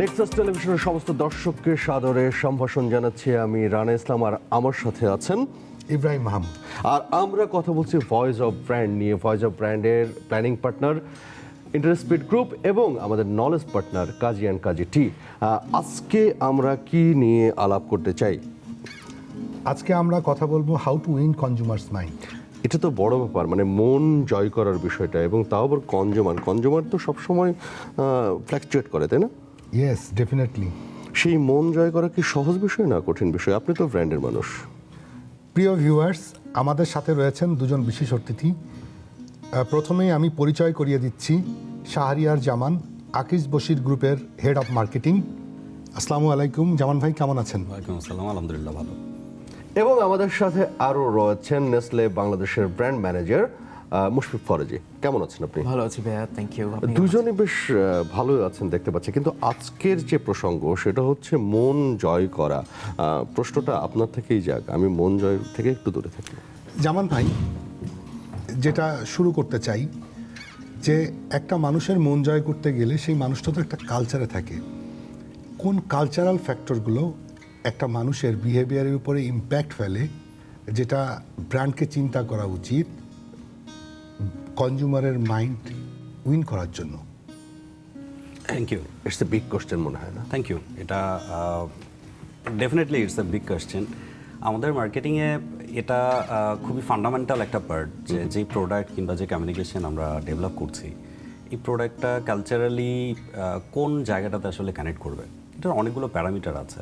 Nexus টেলিভিশনের সমস্ত দর্শককে সাদরে সম্ভাষণ জানাচ্ছি আমি রানা ইসলাম, আর আমার সাথে আছেন ইব্রাহিম মাহমুদ। আর আমরা কথা বলছি ভয়েস অফ ব্র্যান্ড নিয়ে। ভয়েস অফ ব্র্যান্ডের প্ল্যানিং পার্টনার ইন্টারস্পিড গ্রুপ এবং আমাদের নলেজ পার্টনার কাজী অ্যান্ড কাজী টি। আজকে আমরা কি নিয়ে আলাপ করতে চাই? আজকে আমরা কথা বলবো how to win consumers mind. এটা তো বড় ব্যাপার, মানে মন জয় করার বিষয়টা, এবং তাও আবার কনজিউমার তো সবসময় ফ্ল্যাকচুয়েট করে, তাই না? Yes, definitely. সেই মন জয় করা কি সহজ বিষয় না কঠিন বিষয়? আপনি তো ব্র্যান্ডের মানুষ। প্রিয় ভিউয়ার্স, আমাদের সাথে রয়েছেন দুজন বিশেষ অতিথি। প্রথমেই আমি পরিচয় করিয়ে দিচ্ছি শাহরিয়ার জামান, আকিজ বশির গ্রুপের হেড অফ মার্কেটিং। আসসালামু আলাইকুম জামান ভাই, কেমন আছেন? ওয়ালাইকুম আসসালাম, আলহামদুলিল্লাহ ভালো। এবং আমাদের সাথে আরও রয়েছেন নেসলে বাংলাদেশের ব্র্যান্ড ম্যানেজার মুশফিক ফরাজি। কেমন আছেন আপনি? ভালো আছি ভাইয়া, থ্যাংক ইউ। দুজনই বেশ ভালো আছেন দেখতে পাচ্ছি, কিন্তু আজকের যে প্রসঙ্গ সেটা হচ্ছে মন জয় করা। প্রশ্নটা আপনার থেকেই যাক, আমি মন জয় থেকে একটু দূরে থাকি। জামান ভাই, যেটা শুরু করতে চাই যে একটা মানুষের মন জয় করতে গেলে সেই মানুষটা তো একটা কালচারে থাকে। কোন কালচারাল ফ্যাক্টরগুলো একটা মানুষের বিহেভিয়ারের উপরে ইম্প্যাক্ট ফেলে, যেটা ব্র্যান্ডকে চিন্তা করা উচিত কনজিউমারের মাইন্ড উইন করার জন্য? Thank you. It's a big question মনে হয় না? Thank you. এটা definitely it's a big question. আমাদের মার্কেটিংয়ে এটা খুবই ফান্ডামেন্টাল একটা পার্ট, যে যেই প্রোডাক্ট কিংবা যে কমিউনিকেশন আমরা ডেভেলপ করছি, এই প্রোডাক্টটা কালচারালি কোন জায়গাটাতে আসলে কানেক্ট করবে। এটার অনেকগুলো প্যারামিটার আছে,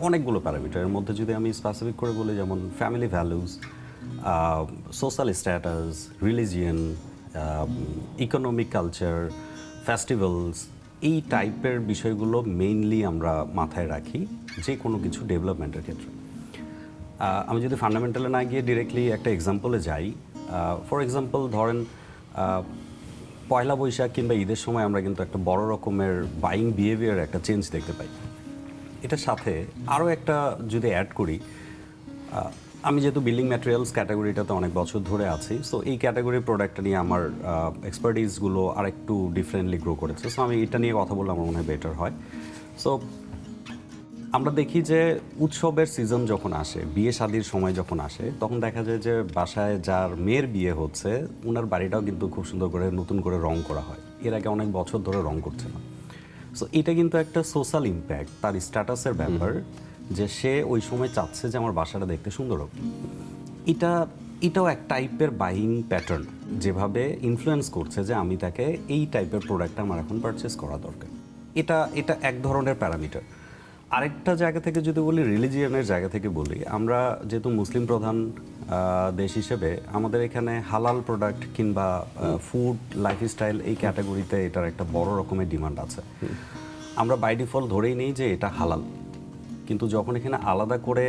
অনেকগুলো প্যারামিটারের মধ্যে যদি আমি স্পেসিফিক করে বলি, যেমন family values, social status, religion, economic culture, festivals, এই টাইপের বিষয়গুলো মেইনলি আমরা মাথায় রাখি যে কোনো কিছু ডেভেলপমেন্টের ক্ষেত্রে। আমি যদি ফান্ডামেন্টালে না গিয়ে ডিরেক্টলি একটা এক্সাম্পলে যাই, ফর এক্সাম্পল ধরেন পয়লা বৈশাখ কিংবা ঈদের সময় আমরা কিন্তু একটা বড় রকমের বাইং বিহেভিয়ার একটা চেঞ্জ দেখতে পাই। এটার সাথে আরও একটা যদি অ্যাড করি, আমি যেহেতু বিল্ডিং ম্যাটেরিয়ালস ক্যাটাগরিটাতে অনেক বছর ধরে আছি, সো এই ক্যাটাগরির প্রোডাক্টটা নিয়ে আমার এক্সপার্টিসগুলো আর একটু ডিফারেন্টলি গ্রো করেছে। সো আমি এটা নিয়ে কথা বললে আমার মনে হয় বেটার হয়। সো আমরা দেখি যে উৎসবের সিজন যখন আসে, বিয়ে শাদির সময় যখন আসে, তখন দেখা যায় যে বাসায় যার মেয়ের বিয়ে হচ্ছে, ওনার বাড়িটাও কিন্তু খুব সুন্দর করে নতুন করে রং করা হয়। এর আগে অনেক বছর ধরে রং করছে না। সো এটা কিন্তু একটা সোশ্যাল ইম্প্যাক্ট, তার স্ট্যাটাসের ব্যাপার, যে সে ওই সময় চাচ্ছে যে আমার বাসাটা দেখতে সুন্দর হোক। এটাও এক টাইপের বাইং প্যাটার্ন, যেভাবে ইনফ্লুয়েন্স করছে যে আমি তাকে এই টাইপের প্রোডাক্টটা আমার এখন পারচেস করা দরকার। এটা এক ধরনের প্যারামিটার। আরেকটা জায়গা থেকে যদি বলি, রিলিজিয়নের জায়গা থেকে বলি, আমরা যেহেতু মুসলিম প্রধান দেশ হিসেবে আমাদের এখানে হালাল প্রোডাক্ট কিংবা ফুড লাইফস্টাইল এই ক্যাটাগরিতে এটার একটা বড় রকমের ডিমান্ড আছে। আমরা বাই ডিফল্ট ধরেই নিই যে এটা হালাল, কিন্তু যখন এখানে আলাদা করে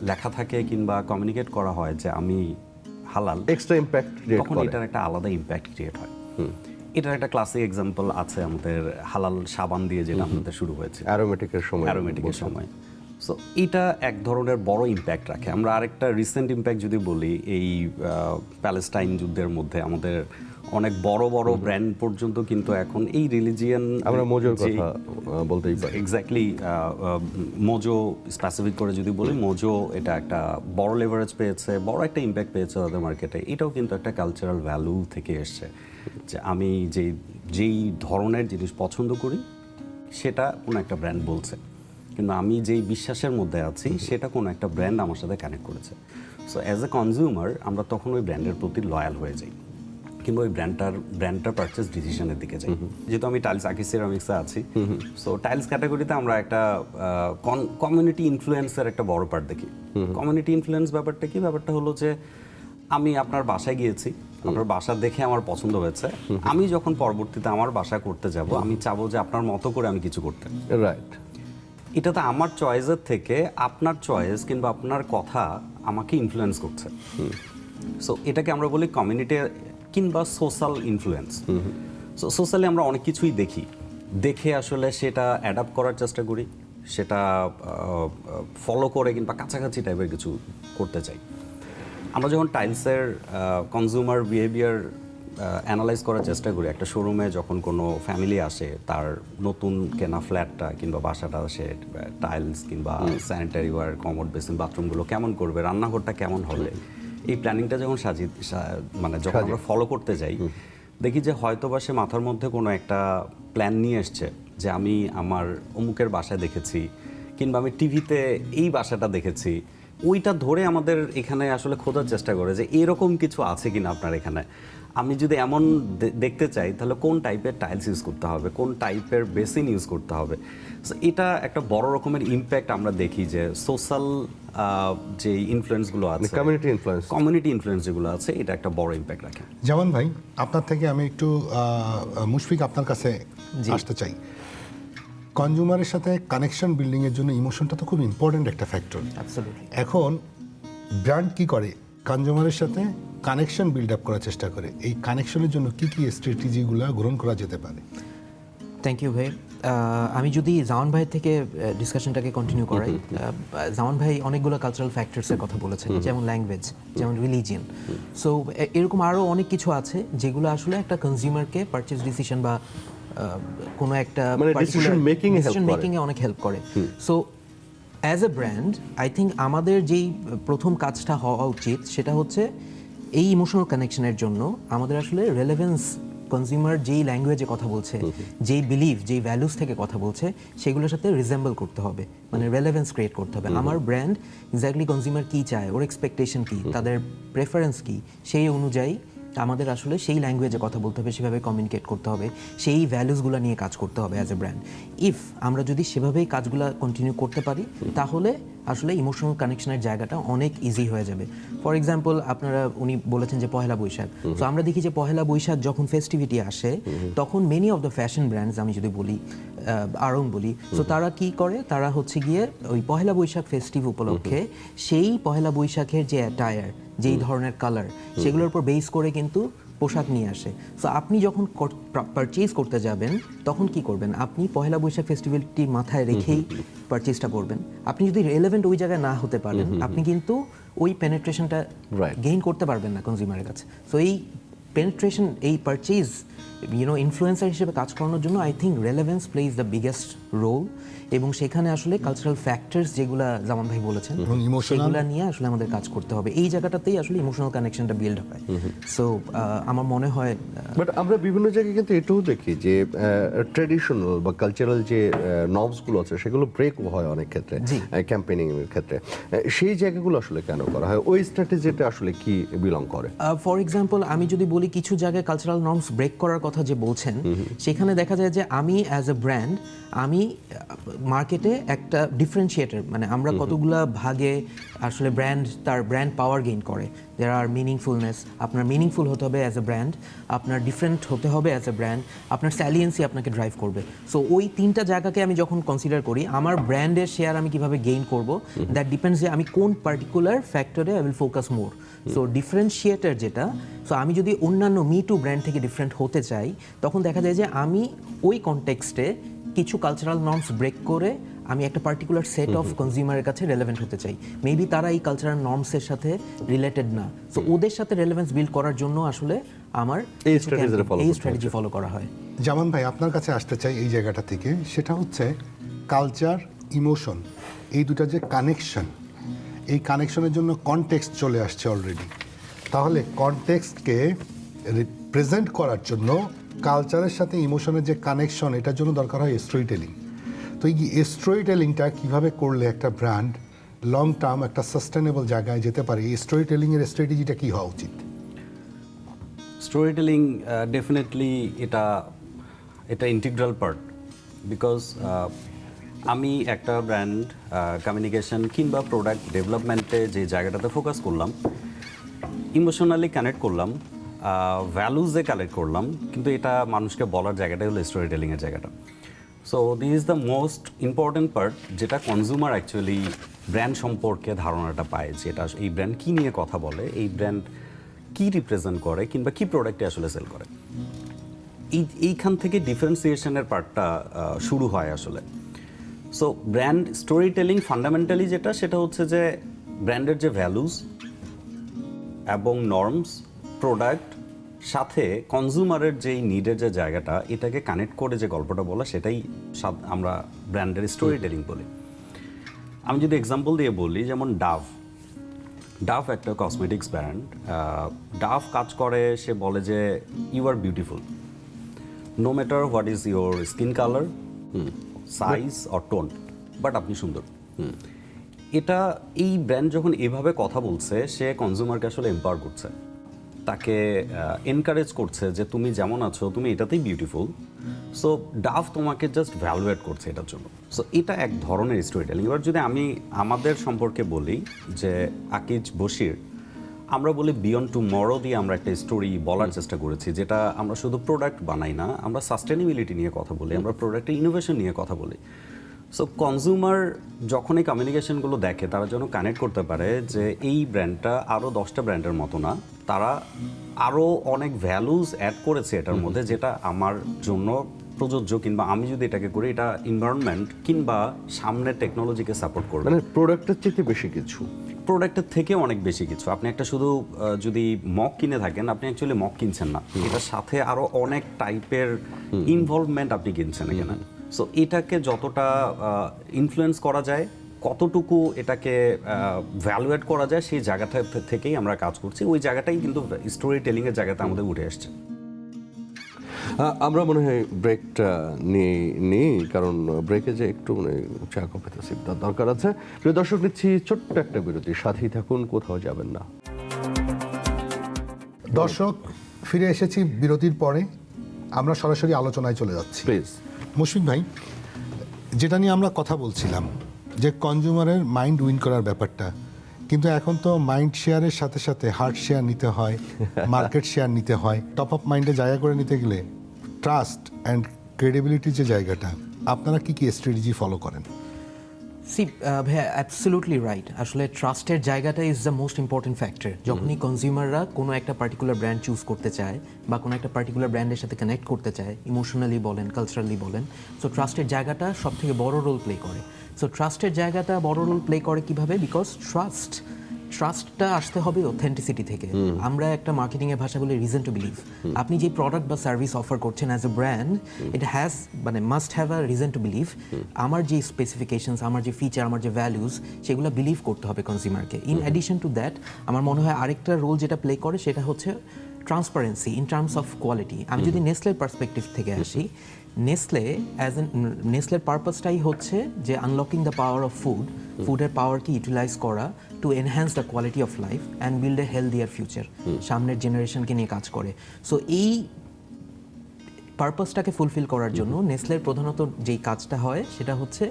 লেখা থাকে কিংবা কমিউনিকেট করা হয় যে আমি হালাল, এক্সট্রা ইম্প্যাক্ট তখন এটার একটা আলাদা ইম্প্যাক্ট ক্রিয়েট হয়। এটার একটা ক্লাসিক এক্সাম্পল আছে আমাদের হালাল সাবান দিয়ে, যেটা আমাদের শুরু হয়েছে অ্যারোমেটিকের সময়। সো এটা এক ধরনের বড় ইম্প্যাক্ট রাখে। আমরা আরেকটা রিসেন্ট ইম্প্যাক্ট যদি বলি, এই প্যালেস্টাইন যুদ্ধের মধ্যে আমাদের অনেক বড় বড় ব্র্যান্ড পর্যন্ত কিন্তু এখন এই রিলিজিয়ান, আমরা মোজোর কথা বলতেই পারি। এক্স্যাক্টলি, মোজো স্পেসিফিক করে যদি বলি, মোজো এটা একটা বড় লেভারেজ পেয়েছে, বড় একটা ইম্প্যাক্ট পেয়েছে তাদের মার্কেটে। এটাও কিন্তু একটা কালচারাল ভ্যালু থেকে এসছে, যে আমি যেই ধরনের জিনিস পছন্দ করি সেটা কোনো একটা ব্র্যান্ড বলছে, কিন্তু আমি যেই বিশ্বাসের মধ্যে আছি সেটা কোনো একটা ব্র্যান্ড আমার সাথে কানেক্ট করেছে। সো অ্যাজ এ কনজিউমার আমরা তখন ওই ব্র্যান্ডের প্রতি লয়াল হয়ে যাই, কিংবা ওই ব্র্যান্ডটার পারচেস ডিসিশনের দিকে যাই। যেহেতু আমি টাইলস আকিজ সিরামিক্সে আছি, সো টাইলস ক্যাটাগরিতে আমরা একটা কমিউনিটি ইনফ্লুয়েন্সের একটা বড় পার্ট দেখি। কমিউনিটি ইনফ্লুয়েন্স ব্যাপারটা কি? ব্যাপারটা হলো যে আমি আপনার বাসায় গিয়েছি, আপনার বাসা দেখে আমার পছন্দ হয়েছে, আমি যখন পরবর্তীতে আমার বাসা করতে যাব, আমি চাবো যে আপনার মতো করে আমি কিছু করতে। রাইট। এটা তো আমার চয়েসের থেকে আপনার চয়েস কিংবা আপনার কথা আমাকে ইনফ্লুয়েন্স করছে। সো এটাকে আমরা বলি কমিউনিটি কিংবা সোশ্যাল ইনফ্লুয়েন্স। সো সোশ্যালি আমরা অনেক কিছুই দেখে আসলে সেটা অ্যাডাপ্ট করার চেষ্টা করি, সেটা ফলো করে কিংবা কাছাকাছি টাইপের কিছু করতে চাই। আমরা যখন টাইলসের কনজিউমার বিহেভিয়ার অ্যানালাইজ করার চেষ্টা করি একটা শোরুমে যখন কোনো ফ্যামিলি আসে তার নতুন কেনা ফ্ল্যাটটা কিংবা বাসাটা সে টাইলস কিংবা স্যানিটারি ওয়্যার কমোড বেসিন বাথরুমগুলো কেমন করবে, রান্নাঘরটা কেমন হবে, এই প্ল্যানিংটা যখন মানে যখন আমরা ফলো করতে যাই দেখি যে হয়তো বা সে মাথার মধ্যে কোনো একটা প্ল্যান নিয়ে এসছে যে আমি আমার অমুকের বাসায় দেখেছি কিংবা আমি টিভিতে এই বাসাটা দেখেছি, ওইটা ধরে আমাদের এখানে আসলে খোঁজার চেষ্টা করে যে এরকম কিছু আছে কিনা আপনার এখানে। আমি যদি এমন দেখতে চাই তাহলে কোন টাইপের টাইলস ইউজ করতে হবে, কোন টাইপের বেসিন ইউজ করতে হবে। সো এটা একটা বড় রকমের ইম্প্যাক্ট আমরা দেখি যে সোশ্যাল যে ইনফ্লুয়েন্সগুলো আছে, কমিউনিটি ইনফ্লুয়েন্স যেগুলো আছে, এটা একটা বড় ইম্প্যাক্ট রাখে। যেমন ভাই আপনার থেকে আমি একটু মুশফিক আপনার কাছে আসতে চাই। কনজিউমারের সাথে কানেকশন বিল্ডিংয়ের জন্য ইমোশনটা তো খুব ইম্পর্ট্যান্ট একটা ফ্যাক্টর। এখন ব্র্যান্ড কি করে, কনজিউমারের সাথে কানেকশন বিল্ড আপ করার চেষ্টা করে। এই কানেকশনের জন্য কি কি স্ট্র্যাটেজিগুলো গ্রহণ করা যেতে পারে? থ্যাংক ইউ ভাই। আমি যদি জামান ভাইয়ের থেকে ডিসকাশনটাকে কন্টিনিউ করাই, জামান ভাই অনেকগুলো কালচারাল ফ্যাক্টরসের কথা বলেছেন, যেমন ল্যাঙ্গুয়েজ, যেমন রিলিজিয়ন। সো এরকম আরও অনেক কিছু আছে যেগুলো আসলে একটা কনজিউমারকে পারচেজ ডিসিশন বা কোনো একটা ডিসিশন মেকিংয়ে অনেক হেল্প করে। So as a brand I think আমাদের যেই প্রথম কাজটা হওয়া উচিত সেটা হচ্ছে এই ইমোশনাল কানেকশনের জন্য আমাদের আসলে রেলেভেন্স, কনজিউমার যেই ল্যাঙ্গুয়েজে কথা বলছে, যেই বিলিভ, যেই ভ্যালুস থেকে কথা বলছে, সেগুলোর সাথে রিজেম্বল করতে হবে, মানে রেলেভেন্স ক্রিয়েট করতে হবে। আমার ব্র্যান্ড এক্স্যাক্টলি কনজিউমার কী চায়, ওর এক্সপেকটেশন কী, তাদের প্রেফারেন্স কী, সেই অনুযায়ী আমাদের আসলে সেই ল্যাঙ্গুয়েজে কথা বলতে হবে, সেভাবে কমিউনিকেট করতে হবে, সেই ভ্যালুসগুলো নিয়ে কাজ করতে হবে অ্যাজ এ ব্র্যান্ড। ইফ আমরা যদি সেভাবেই কাজগুলো কন্টিনিউ করতে পারি তাহলে আসলে ইমোশনাল কানেকশনের জায়গাটা অনেক ইজি হয়ে যাবে। ফর এক্সাম্পল উনি বলেছেন যে পহেলা বৈশাখ, তো আমরা দেখি যে পহেলা বৈশাখ যখন ফেস্টিভিটি আসে তখন many of the fashion brands, আমি যদি বলি আরং বলি, তো তারা কি করে, তারা হচ্ছে গিয়ে ওই পহেলা বৈশাখ ফেস্টিভ উপলক্ষে সেই পহেলা বৈশাখের যে অ্যাটায়ার, যেই ধরনের কালার, সেগুলোর উপর বেস করে কিন্তু পোশাক নিয়ে আসে। সো আপনি যখন পারচেজ করতে যাবেন তখন কি করবেন, আপনি পহেলা বৈশাখ ফেস্টিভ্যালটি মাথায় রেখেই পারচেজটা করবেন। আপনি যদি রেলেভেন্ট ওই জায়গায় না হতে পারেন, আপনি কিন্তু ওই পেনিট্রেশনটা গেইন করতে পারবেন না কনজিউমারের কাছে। সো এই পেনিট্রেশন, এই পারচেজ ইনফ্লুয়েন্সার হিসেবে কাজ করানোর জন্য I think relevance plays the biggest role, এবং সেখানে আসলে কালচারাল ফ্যাক্টরস যেগুলা জামান ভাই বলেছেন সেগুলো নিয়ে আসলে আমাদের কাজ করতে হবে। এই জায়গাটাতেই আসলে ইমোশনাল কানেকশনটা বিল্ড হয়। সো আমার মনে হয়, বাট আমরা বিভিন্ন জায়গায় কিন্তু এটাও দেখি যে ট্র্যাডিশনাল বা কালচারাল যে নর্মসগুলো আছে সেগুলো ব্রেক হয় অনেক ক্ষেত্রে ক্যাম্পেইনিং এর ক্ষেত্রে। সেই জায়গাগুলো আসলে কেন করা হয়, ওই স্ট্র্যাটেজিটা আসলে কি বিলং করে? ফর এক্সাম্পল আমি যদি বলি, কিছু জায়গায় কালচারাল নর্মস ব্রেক করার কথা যে বলছেন, সেখানে দেখা যায় যে আমি অ্যাজ এ ব্র্যান্ড, আমি মার্কেটে একটা ডিফারেন্সিয়েটর, মানে আমরা কতগুলা ভাগে আসলে তার ব্র্যান্ড পাওয়ার গেইন করে। দেয়ার আর মিনিংফুলনেস, আপনার মিনিংফুল হতে হবে অ্যাজ এ ব্র্যান্ড, আপনার ডিফারেন্ট হতে হবে অ্যাজ এ ব্র্যান্ড, আপনার স্যালিয়েন্সি আপনাকে ড্রাইভ করবে। সো ওই তিনটা জায়গাকে আমি যখন কনসিডার করি, আমার ব্র্যান্ডের শেয়ার আমি কিভাবে গেইন করব, দ্যাট ডিপেন্ডস যে আমি কোন পার্টিকুলার ফ্যাক্টরে I will focus more. So differentiator যেটা, সো আমি যদি অন্যান্য মি টু ব্র্যান্ড থেকে ডিফারেন্ট হতে চাই, তখন দেখা যায় যে আমি ওই কনটেক্সটে কিছু কালচারাল নর্মস ব্রেক করে আমি একটা পার্টিকুলার সেট অফ কনজিউমারের কাছে রেলেভেন্ট হতে চাই। মেবি তারা এই কালচারাল নর্মসের সাথে রিলেটেড না, সো ওদের সাথে রেলেভেন্স বিল্ড করার জন্য আসলে আমার এই স্ট্র্যাটেজি ফলো করা হয়। জামান ভাই আপনার কাছে আসতে চাই এই জায়গাটা থেকে, সেটা হচ্ছে কালচার, ইমোশন, এই দুটা যে কানেকশন, এই কানেকশনের জন্য কনটেক্সট চলে আসছে অলরেডি। তাহলে কনটেক্সটকে প্রেজেন্ট করার জন্য কালচারের সাথে ইমোশনের যে কানেকশন, এটার জন্য দরকার হয় স্টোরি টেলিং। তো এই স্টোরি টেলিংটা কীভাবে করলে একটা ব্র্যান্ড লং টার্ম একটা সাস্টেনেবল জায়গায় যেতে পারে, এই স্টোরি টেলিংয়ের স্ট্র্যাটেজিটা কী হওয়া উচিত? স্টোরি টেলিং ডেফিনেটলি এটা ইন্টিগ্রাল পার্ট, বিকজ আমি একটা ব্র্যান্ড কমিউনিকেশন কিংবা প্রোডাক্ট ডেভেলপমেন্টে যে জায়গাটাতে ফোকাস করলাম, ইমোশনালি কানেক্ট করলাম, ভ্যালুজে কালেক্ট করলাম, কিন্তু এটা মানুষকে বলার জায়গাটাই হলো স্টোরি টেলিংয়ের জায়গাটা। So this is the most important part, যেটা কনজিউমার অ্যাকচুয়ালি ব্র্যান্ড সম্পর্কে ধারণাটা পায়, যেটা এই ব্র্যান্ড কী নিয়ে কথা বলে, এই ব্র্যান্ড কী রিপ্রেজেন্ট করে কিংবা কী প্রোডাক্টে আসলে সেল করে। এইখান থেকে ডিফারেন্সিয়েশনের পার্টটা শুরু হয় আসলে। So brand story telling fundamentally যেটা, সেটা হচ্ছে যে ব্র্যান্ডের যে ভ্যালুস এবং নর্মস, প্রোডাক্ট, সাথে কনজিউমারের যেই নিডের যে জায়গাটা, এটাকে কানেক্ট করে যে গল্পটা বলা, সেটাই আমরা ব্র্যান্ডের স্টোরি টেলিং বলি। আমি যদি এক্সাম্পল দিয়ে বলি, যেমন ডাভ একটা কসমেটিক্স ব্র্যান্ড। ডাভ কাজ করে, সে বলে যে you are beautiful no matter what is your skin colour, size or tone, but আপনি সুন্দর। এটা এই ব্র্যান্ড যখন এভাবে কথা বলছে, সে কনজিউমারকে আসলে এম্পাওয়ার করছে, তাকে এনকারেজ করছে যে তুমি যেমন আছো তুমি এটাতেই বিউটিফুল। সো ডাভ তোমাকে জাস্ট ভ্যালুয়েট করছে এটার জন্য। সো এটা এক ধরনের স্টোরি টেলিং। এবার যদি আমি আমাদের সম্পর্কে বলি, যে আকিজ বশির, আমরা বলি বিয়ন্ড টুমরো দিয়ে আমরা একটা স্টোরি বলার চেষ্টা করেছি, যেটা আমরা শুধু প্রোডাক্ট বানাই না, আমরা সাস্টেনেবিলিটি নিয়ে কথা বলি, আমরা প্রোডাক্টের ইনোভেশন নিয়ে কথা বলি। সো কনজিউমার যখন এই কমিউনিকেশনগুলো দেখে, তারা যেন কানেক্ট করতে পারে যে এই ব্র্যান্ডটা আরও 10টা ব্র্যান্ডের মতো না, তারা আরও অনেক ভ্যালুজ অ্যাড করেছে এটার মধ্যে, যেটা আমার জন্য প্রযোজ্য, কিংবা আমি যদি এটাকে করি এটা এনভায়রনমেন্ট কিংবা সামনের টেকনোলজিকে সাপোর্ট করবে। মানে প্রোডাক্টের চেয়ে বেশি কিছু, প্রোডাক্টের থেকে অনেক বেশি কিছু। আপনি একটা শুধু যদি মগ কিনে থাকেন, আপনি অ্যাকচুয়ালি মগ কিনছেন না, এটার সাথে আরও অনেক টাইপের ইনভলভমেন্ট আপনি কিনছেন এখানে। সো এটাকে যতটা ইনফ্লুয়েন্স করা যায়, কতটুকু এটাকে ভ্যালুয়েট করা যায়, সেই জায়গাটা থেকেই আমরা কাজ করছি। ওই জায়গাটাই কিন্তু স্টোরি টেলিংয়ের জায়গাতে আমাদের উঠে আসছে। আমরা মনে হয় ব্রেকটা নিই, কারণ ব্রেকে যে একটু মানে চা কফি তো সিদ্ধান্ত দরকার আছে। প্রিয় দর্শক, নিচ্ছি ছোট্ট একটা বিরতি, সাথেই থাকুন, কোথাও যাবেন না। দর্শক, ফিরে এসেছি বিরতির পরে। আমরা সরাসরি আলোচনায় চলে যাচ্ছি। প্লিজ মুশফিক ভাই, যেটা নিয়ে আমরা কথা বলছিলাম, যে কনজিউমারের মাইন্ড উইন করার ব্যাপারটা, কিন্তু এখন তো মাইন্ড শেয়ারের সাথে সাথে হার্ট শেয়ার নিতে হয়, মার্কেট শেয়ার নিতে হয়। টপ অফ মাইন্ডে জায়গা করে নিতে গেলে ট্রাস্ট অ্যান্ড ক্রেডিবিলিটির যে জায়গাটা, আপনারা কি স্ট্র্যাটেজি ফলো করেন? ভাইয়া অ্যাবসলিউটলি রাইট। আসলে ট্রাস্টের জায়গাটা is the most important factor. যখনই কনজিউমাররা কোনো একটা পার্টিকুলার ব্র্যান্ড চুজ করতে চায় বা কোনো একটা পার্টিকুলার ব্র্যান্ডের সাথে কানেক্ট করতে চায়, ইমোশনালি বলেন, কালচারালি বলেন, সো ট্রাস্টের জায়গাটা সব থেকে বড় রোল প্লে করে। সো ট্রাস্টের জায়গাটা বড় রোল প্লে করে কিভাবে? বিকজ ট্রাস্টটা আসতে হবে অথেন্টিসিটি থেকে। আমরা একটা মার্কেটিংয়ের ভাষা বলি রিজন টু বিলিভ। আপনি যে প্রোডাক্ট বা সার্ভিস অফার করছেন as a brand, it has মানে must have a reason to believe. আমার যে স্পেসিফিকেশনস, আমার যে ফিচার, আমার যে ভ্যালুস, সেগুলো বিলিভ করতে হবে কনজিউমারকে। ইন অ্যাডিশন টু দ্যাট, আমার মনে হয় আরেকটা রোল যেটা প্লে করে সেটা হচ্ছে transparency in terms of quality. আমি যদি নেসলের পার্সপেক্টিভ থেকে আসি, নেসলের পারপাসটাই হচ্ছে যে আনলকিং দ্য পাওয়ার অফ ফুডের পাওয়ারকে ইউটিলাইজ করা to enhance the quality of life and build a healthier future. সামনের জেনারেশনকে নিয়ে কাজ করে। সো এই পারপাসটাকে ফুলফিল করার জন্য নেসলের প্রধানত যেই কাজটা হয় সেটা হচ্ছে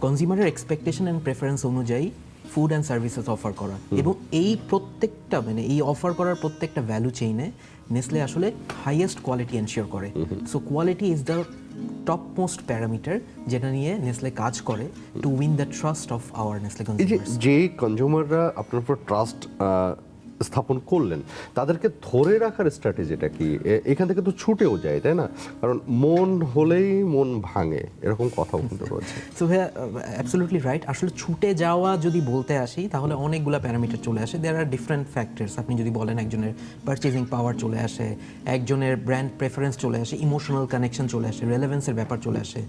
কনজিউমারের এক্সপেকটেশন অ্যান্ড প্রেফারেন্স অনুযায়ী ফুড অ্যান্ড সার্ভিসেস অফার করা। এবং এই প্রত্যেকটা মানে এই অফার করার প্রত্যেকটা ভ্যালু চেইনে নেসলে আসলে হাইয়েস্ট কোয়ালিটি এনশিওর করে। So quality is the top most parameter যেটা নিয়ে নেসলে কাজ করে to win the trust of our Nestle consumers. যে কনজিউমাররা আপনার উপর ট্রাস্ট স্থাপন করলেন, তাদেরকে ধরে রাখার স্ট্র্যাটেজিটা কি? এখান থেকে তো ছুটেও যায়, তাই না? কারণ মন হলেই মন ভাঙে, এরকম কথাও কিন্তু রয়েছে। সো ভাইয়া অ্যাবসলিউটলি রাইট। আসলে ছুটে যাওয়া যদি বলতে আসি, তাহলে অনেকগুলো প্যারামিটার চলে আসে। দেয়ার আর ডিফারেন্ট ফ্যাক্টরস। আপনি যদি বলেন, একজনের পারচেজিং পাওয়ার চলে আসে, একজনের ব্র্যান্ড প্রেফারেন্স চলে আসে, ইমোশনাল কানেকশন চলে আসে, রেলেভেন্সের ব্যাপার চলে আসে।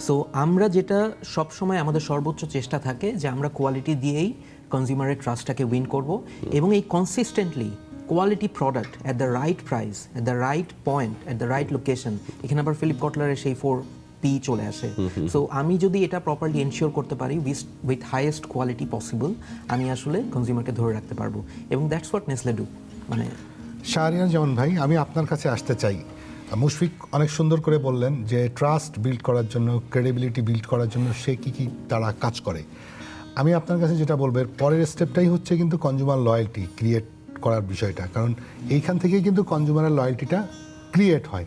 সো আমরা যেটা সবসময় আমাদের সর্বোচ্চ চেষ্টা থাকে যে আমরা কোয়ালিটি দিয়েই কনজিউমারের ট্রাস্টটাকে উইন করব, এবং এই consistently quality product at the right price, at the right point, at the right location. এখানে আবার ফিলিপ কটলারের সেই 4P চলে আসে। সো আমি যদি এটা প্রপারলি এনশিওর করতে পারি উইথ হাইয়েস্ট কোয়ালিটি পসিবল, আমি আসলে কনজিউমারকে ধরে রাখতে পারবো, এবং দ্যাটস হোয়াট নেসলে ডু। মানে শাহরিয়ার জামান ভাই, আমি আপনার কাছে আসতে চাই। মুশফিক অনেক সুন্দর করে বললেন যে ট্রাস্ট বিল্ড করার জন্য, ক্রেডিবিলিটি বিল্ড করার জন্য সে কী তারা কাজ করে। আমি আপনার কাছে যেটা বলবো, পরের স্টেপটাই হচ্ছে কিন্তু কনজিউমার লয়্যালটি ক্রিয়েট করার বিষয়টা। কারণ এইখান থেকেই কিন্তু কনজিউমারের লয়্যালটিটা ক্রিয়েট হয়।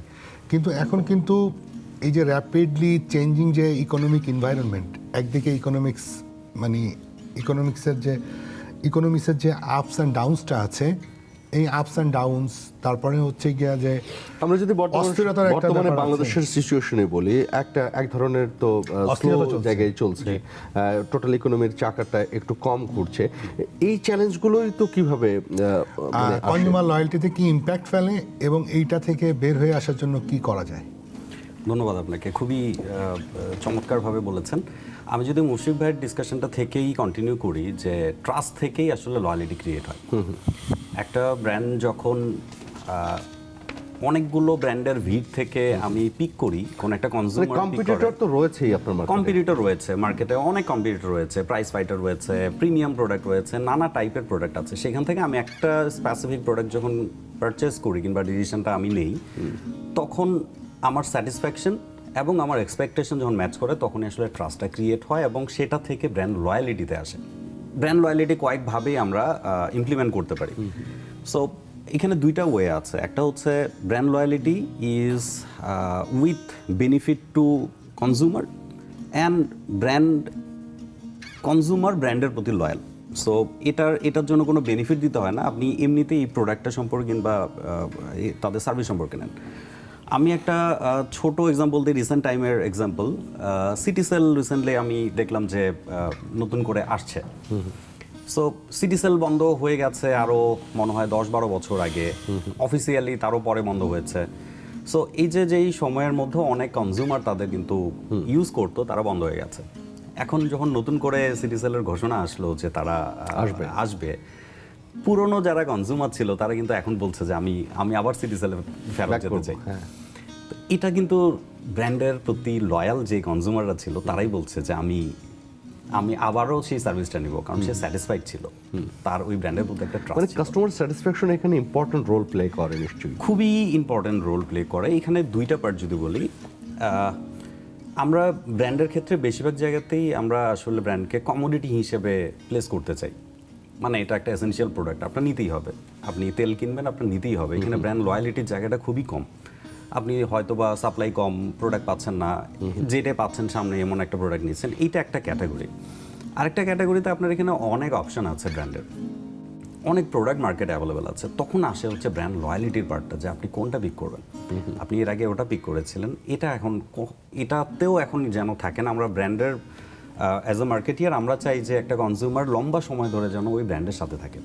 কিন্তু এখন কিন্তু এই যে র্যাপিডলি চেঞ্জিং যে ইকোনমিক এনভায়রনমেন্ট, একদিকে ইকোনমিক্সের যে আপস অ্যান্ড ডাউনসটা আছে, এই আপস অ্যান্ড ডাউনস, তারপরে হচ্ছে গিয়া যে আমরা যদি অস্থিরতার একটা বর্তমানে ব্যাপার আছে। বাংলাদেশের সিচুয়েশনে বলি, এক ধরনের তো স্লো অস্থিরতা চলছে। জায়গায় চলছে, টোটাল ইকোনমির চাকাটা একটু কম ঘুরছে। এই চ্যালেঞ্জগুলোই তো কিভাবে মানে আসে? কনজিউমার লয়্যালটিতে কি ইম্প্যাক্ট ফেলে এবং এইটা থেকে বের হয়ে আসার জন্য কি করা যায়? ধন্যবাদ আপনাকে, খুবই চমৎকারভাবে বলেছেন। আমি যদি মুশফিক ভাইয়ের ডিসকাশনটা থেকেই কন্টিনিউ করি, যে ট্রাস্ট থেকেই আসলে লয়ালিটি ক্রিয়েট হয়। একটা ব্র্যান্ড যখন অনেকগুলো ব্র্যান্ডের ভিড় থেকে আমি পিক করি, কোন একটা মানে কনজিউমার কম্পিটিটর তো রয়েছেই আপনার মার্কেটে। কম্পিটিটর রয়েছে মার্কেটে, অনেক কম্পিটিটর রয়েছে, প্রাইস ফাইটার রয়েছে, প্রিমিয়াম প্রোডাক্ট রয়েছে, নানা টাইপের প্রোডাক্ট আছে। সেখান থেকে আমি একটা স্পেসিফিক প্রোডাক্ট যখন পারচেস করি কিংবা ডিসিশনটা আমি নেই, তখন আমার স্যাটিসফ্যাকশন এবং আমার এক্সপেকটেশন যখন ম্যাচ করে, তখনই আসলে ট্রাস্টটা ক্রিয়েট হয় এবং সেটা থেকে ব্র্যান্ড লয়ালিটিতে আসে। ব্র্যান্ড লয়ালিটি কয়েকভাবেই আমরা ইমপ্লিমেন্ট করতে পারি। সো এখানে দুইটা ওয়ে আছে। একটা হচ্ছে brand loyalty is with benefit two consumer, and consumer ব্র্যান্ডের প্রতি লয়াল। সো এটার জন্য কোনো বেনিফিট দিতে হয় না, আপনি এমনিতেই এই প্রোডাক্টটা সম্পর্কে কিংবা তাদের সার্ভিস সম্পর্কে নেন। আমি একটা ছোট এক্সাম্পল দিই, রিসেন্ট টাইমের এক্সাম্পল। সিটিসেল রিসেন্টলি আমি দেখলাম যে নতুন করে আসছে। সো সিটিসেল বন্ধ হয়ে গেছে আরও মনে হয় 10-12 বছর আগে, অফিসিয়ালি তারও পরে বন্ধ হয়েছে। সো এই যেই সময়ের মধ্যে অনেক কনজিউমার তাদের কিন্তু ইউজ করতো, তারা বন্ধ হয়ে গেছে। এখন যখন নতুন করে সিটিসেলের ঘোষণা আসলো যে তারা আসবে, পুরনো যারা কনজিউমার ছিল তারা কিন্তু এখন বলছে যে আমি আবার সিটিসেলে ফেরত যেতে চাই। তো এটা কিন্তু ব্র্যান্ডের প্রতি লয়াল যে কনজিউমাররা ছিল তারাই বলছে যে আমি আবারও সেই সার্ভিসটা নিব, কারণ সে স্যাটিসফাইড ছিল, তার ওই ব্র্যান্ডের প্রতি একটা মানে ট্রাস্ট। কাস্টমার স্যাটিসফ্যাকশন এখানে ইম্পর্টেন্ট রোল প্লে করে নিশ্চয়ই। খুবই ইম্পর্টেন্ট রোল প্লে করে। এখানে দুইটা পার্ট যদি বলি, আমরা ব্র্যান্ডের ক্ষেত্রে বেশিরভাগ জায়গাতেই আমরা আসলে ব্র্যান্ডকে কমোডিটি হিসেবে প্লেস করতে চাই। মানে এটা একটা এসেনশিয়াল প্রোডাক্ট, আপনার নিতেই হবে। আপনি তেল কিনবেন, আপনার নিতেই হবে। এখানে ব্র্যান্ড লয়ালিটির জায়গাটা খুবই কম। আপনি হয়তো বা সাপ্লাই কম, প্রোডাক্ট পাচ্ছেন না, যেটা পাচ্ছেন সামনে এমন একটা প্রোডাক্ট নিচ্ছেন, এইটা একটা ক্যাটাগরি। আরেকটা ক্যাটাগরিতে আপনার এখানে অনেক অপশন আছে, ব্র্যান্ডের অনেক প্রোডাক্ট মার্কেটে অ্যাভেলেবেল আছে। তখন আসে হচ্ছে ব্র্যান্ড লয়ালিটির পার্টটা, যে আপনি কোনটা পিক করবেন। আপনি এর আগে ওটা পিক করেছিলেন, এটাতেও এখন যেন থাকেন। আমরা ব্র্যান্ডের অ্যাজ এ মার্কেটিয়ার আমরা চাই যে একটা কনজিউমার লম্বা সময় ধরে যেন ওই ব্র্যান্ডের সাথে থাকে।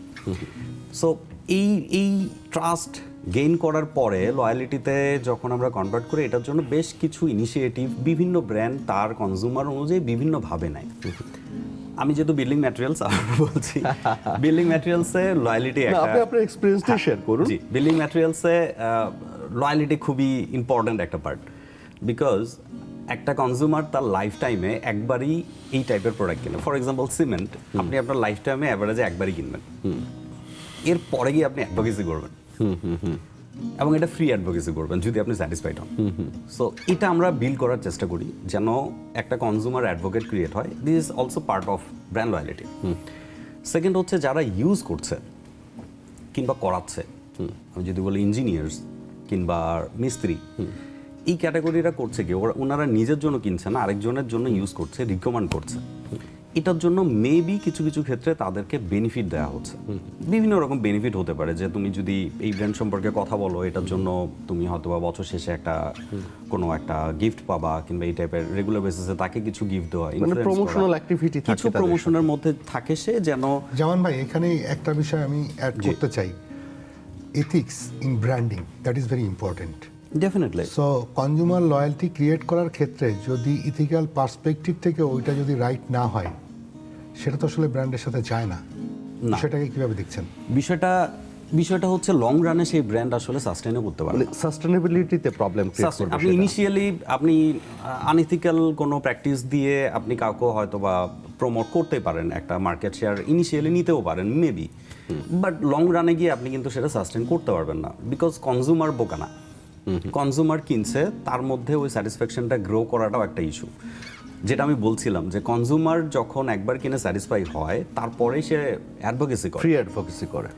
সো এই ট্রাস্ট গেইন করার পরে লয়ালিটিতে যখন আমরা কনভার্ট করি, এটার জন্য বেশ কিছু ইনিশিয়েটিভ বিভিন্ন ব্র্যান্ড তার কনজিউমার অনুযায়ী বিভিন্নভাবে নেয়। আমি যেহেতু বিল্ডিং ম্যাটেরিয়ালস বলছি, বিল্ডিং ম্যাটেরিয়ালসে লয়ালিটি আপনি আপনার এক্সপেরিয়েন্সটা শেয়ার করুন। জি, বিল্ডিং ম্যাটেরিয়ালসে লয়ালিটি খুবই ইম্পর্ট্যান্ট একটা পার্ট, বিকজ একটা কনজিউমার তার লাইফ টাইমে একবারই এই টাইপের প্রোডাক্ট কিনে। ফর এক্সাম্পল সিমেন্ট, আপনি আপনার লাইফ টাইমে অ্যাভারেজে একবারই কিনবেন, এর পরে গিয়ে আপনি অ্যাডভোকেসি করবেন, এবং এটা ফ্রি অ্যাডভোকেসি করবেন যদি আপনি স্যাটিসফাইড হন। সো এটা আমরা বিল্ড করার চেষ্টা করি যেন একটা কনজিউমার অ্যাডভোকেট ক্রিয়েট হয়। This is also part of brand loyalty. Second হচ্ছে যারা ইউজ করছে কিংবা করাচ্ছে, আমি যদি বলি ইঞ্জিনিয়ার্স কিংবা মিস্ত্রি, এই ক্যাটাগরিরা করছে কি, ওনারা নিজের জন্য কিনছে না, আরেকজনের জন্য ইউজ করছে, রিকমেন্ড করছে। এটার জন্য মেবি কিছু কিছু ক্ষেত্রে তাদেরকে বেনিফিট দেওয়া হচ্ছে। বিভিন্ন রকম বেনিফিট হতে পারে, যে তুমি যদি এই ব্র্যান্ড সম্পর্কে কথা বলো, এটার জন্য তুমি হয়তো বা বছর শেষে কোনো একটা গিফট পাবা, কিংবা এই টাইপের রেগুলার বেসিসে তাকে কিছু গিফট দেওয়া, প্রমোশনাল অ্যাক্টিভিটি থাকে, কিছু প্রমোশনের মধ্যে থাকে সে যেন। জামান ভাই, এখানে একটা বিষয় আমি অ্যাড করতে চাই, ethics in branding, that is very important. Definitely. So consumer loyalty create করার ক্ষেত্রে যদি ইথিক্যাল পার্সপেক্টিভ থেকে ওইটা যদি রাইট না হয়, সেটা তো আসলে ব্র্যান্ডের সাথে যায় না। সেটাকে কিভাবে দেখছেন? বিষয়টা হচ্ছে লং রানে সেই ব্র্যান্ড আসলে সাস্টেইনও করতে পারে। মানে সাস্টেনেবিলিটিতে প্রবলেম ক্রিয়েট করবে। আপনি ইনিশিয়ালি আপনি আনইথিক্যাল কোনো প্র্যাকটিস দিয়ে আপনি কাউকে হয়তো বা প্রমোট করতে পারেন, একটা মার্কেট শেয়ার ইনিশিয়ালি নিতেও পারেন মেবি, বাট লং রানে গিয়ে আপনি কিন্তু সেটা সাস্টেইন করতে পারবেন না, বিকজ কনজিউমার বোকা না। কনজিউমার কিনছে, তার মধ্যে ওই স্যাটিসফ্যাকশনটা গ্রো করাটাও একটা ইস্যু। যেটা আমি বলছিলাম যে কনজিউমার যখন একবার কিনে স্যাটিসফাই হয়, তারপরে সে অ্যাডভোকেসি করে, ফ্রি অ্যাডভোকেসি করে।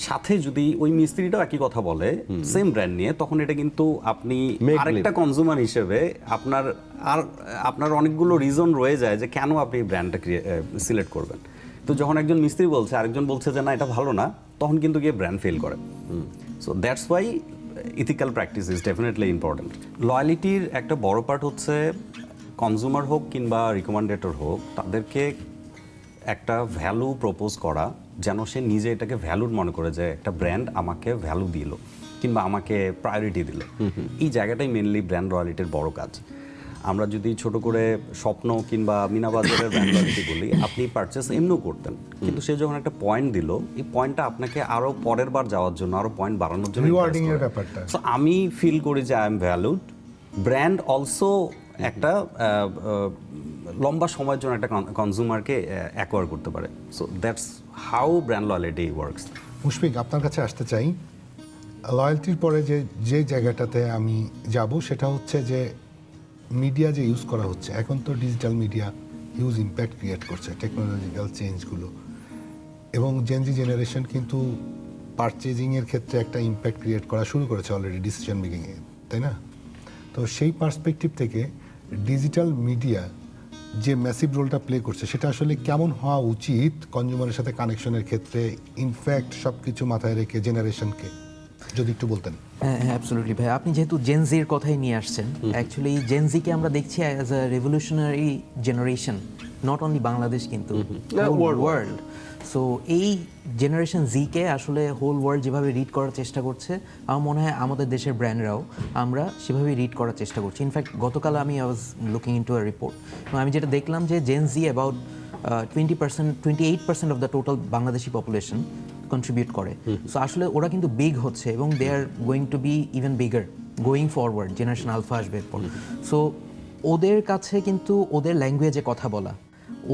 সাথে যদি ওই মিস্ত্রিটাও একই কথা বলে সেম ব্র্যান্ড নিয়ে, তখন এটা কিন্তু আপনি আরেকটা কনজিউমার হিসেবে আপনার অনেকগুলো রিজন রয়ে যায় যে কেন আপনি ব্র্যান্ডটা সিলেক্ট করবেন। তো যখন একজন মিস্ত্রি বলছে, আরেকজন বলছে যে না এটা ভালো না, তখন কিন্তু গিয়ে ব্র্যান্ড ফেল করে। So that's why ethical practice is definitely important. লয়ালিটির একটা বড় পার্ট হচ্ছে কনজিউমার হোক কিংবা রিকমেন্ডেটর হোক, তাদেরকে একটা ভ্যালু প্রপোজ করা, যেন সে নিজে এটাকে ভ্যালুড মনে করে যে একটা ব্র্যান্ড আমাকে ভ্যালু দিল কিংবা আমাকে প্রায়োরিটি দিল। এই জায়গাটাই মেনলি ব্র্যান্ড রয়্যালিটির বড় কাজ। আমরা যদি ছোট করে স্বপ্ন কিংবা মিনাবাজারের ব্র্যান্ড রয়্যালিটি বলি, আপনি পারচেস এমনিও করতেন, কিন্তু সে যখন একটা পয়েন্ট দিল, এই পয়েন্টটা আপনাকে আরও পরের বার যাওয়ার জন্য, আরও পয়েন্ট বাড়ানোর জন্য রিওয়ার্ডিং এর ব্যাপারটা। সো আমি ফিল করি যে I am valued. Brand also একটা লম্বা সময়ের জন্য একটা কনজিউমারকে অ্যাকোয়ার করতে পারে। So that's how brand loyalty works. Mushfiq, আপনার কাছে আসতে চাই। লয়্যালটির পরে যে জায়গাটাতে আমি যাব সেটা হচ্ছে যে মিডিয়া যে ইউজ করা হচ্ছে এখন, তো digital media huge impact create করছে, টেকনোলজিক্যাল চেঞ্জগুলো, এবং জেনজি জেনারেশন কিন্তু পারচেজিংয়ের ক্ষেত্রে একটা ইম্প্যাক্ট ক্রিয়েট করা শুরু করেছে অলরেডি ডিসিশন মেকিংয়ে, তাই না? তো সেই পার্সপেক্টিভ থেকে ডিজিটাল মিডিয়া যে ম্যাসিভ রোলটা প্লে করছে সেটা আসলে কেমন হওয়া উচিত কনজিউমারের সাথে কানেকশনের ক্ষেত্রে, ইনফ্যাক্ট সব কিছু মাথায় রেখে জেনারেশনকে যদি একটু বলতেন। হ্যাঁ অ্যাবসলিউটলি ভাই, আপনি যেহেতু জেনজির কথাই নিয়ে আসছেন, অ্যাকচুয়ালি জেনজিকে আমরা দেখছি as a revolutionary generation, not only Bangladesh কিন্তু ওয়ার্ল্ড। সো এই জেনারেশন জিকে আসলে হোল ওয়ার্ল্ড যেভাবে রিড করার চেষ্টা করছে, আমার মনে হয় আমাদের দেশের ব্র্যান্ডরাও আমরা সেভাবেই রিড করার চেষ্টা করছি। ইনফ্যাক্ট গতকাল আমি I was looking into a report, এবং আমি যেটা দেখলাম যে Gen Z about 28% of the total Bangladeshi population contribute করে। সো আসলে ওরা কিন্তু বিগ হচ্ছে এবং they are going to be even bigger going forward, generation alpha আসবে এরপর। সো ওদের কাছে কিন্তু ওদের ল্যাঙ্গুয়েজে কথা বলা,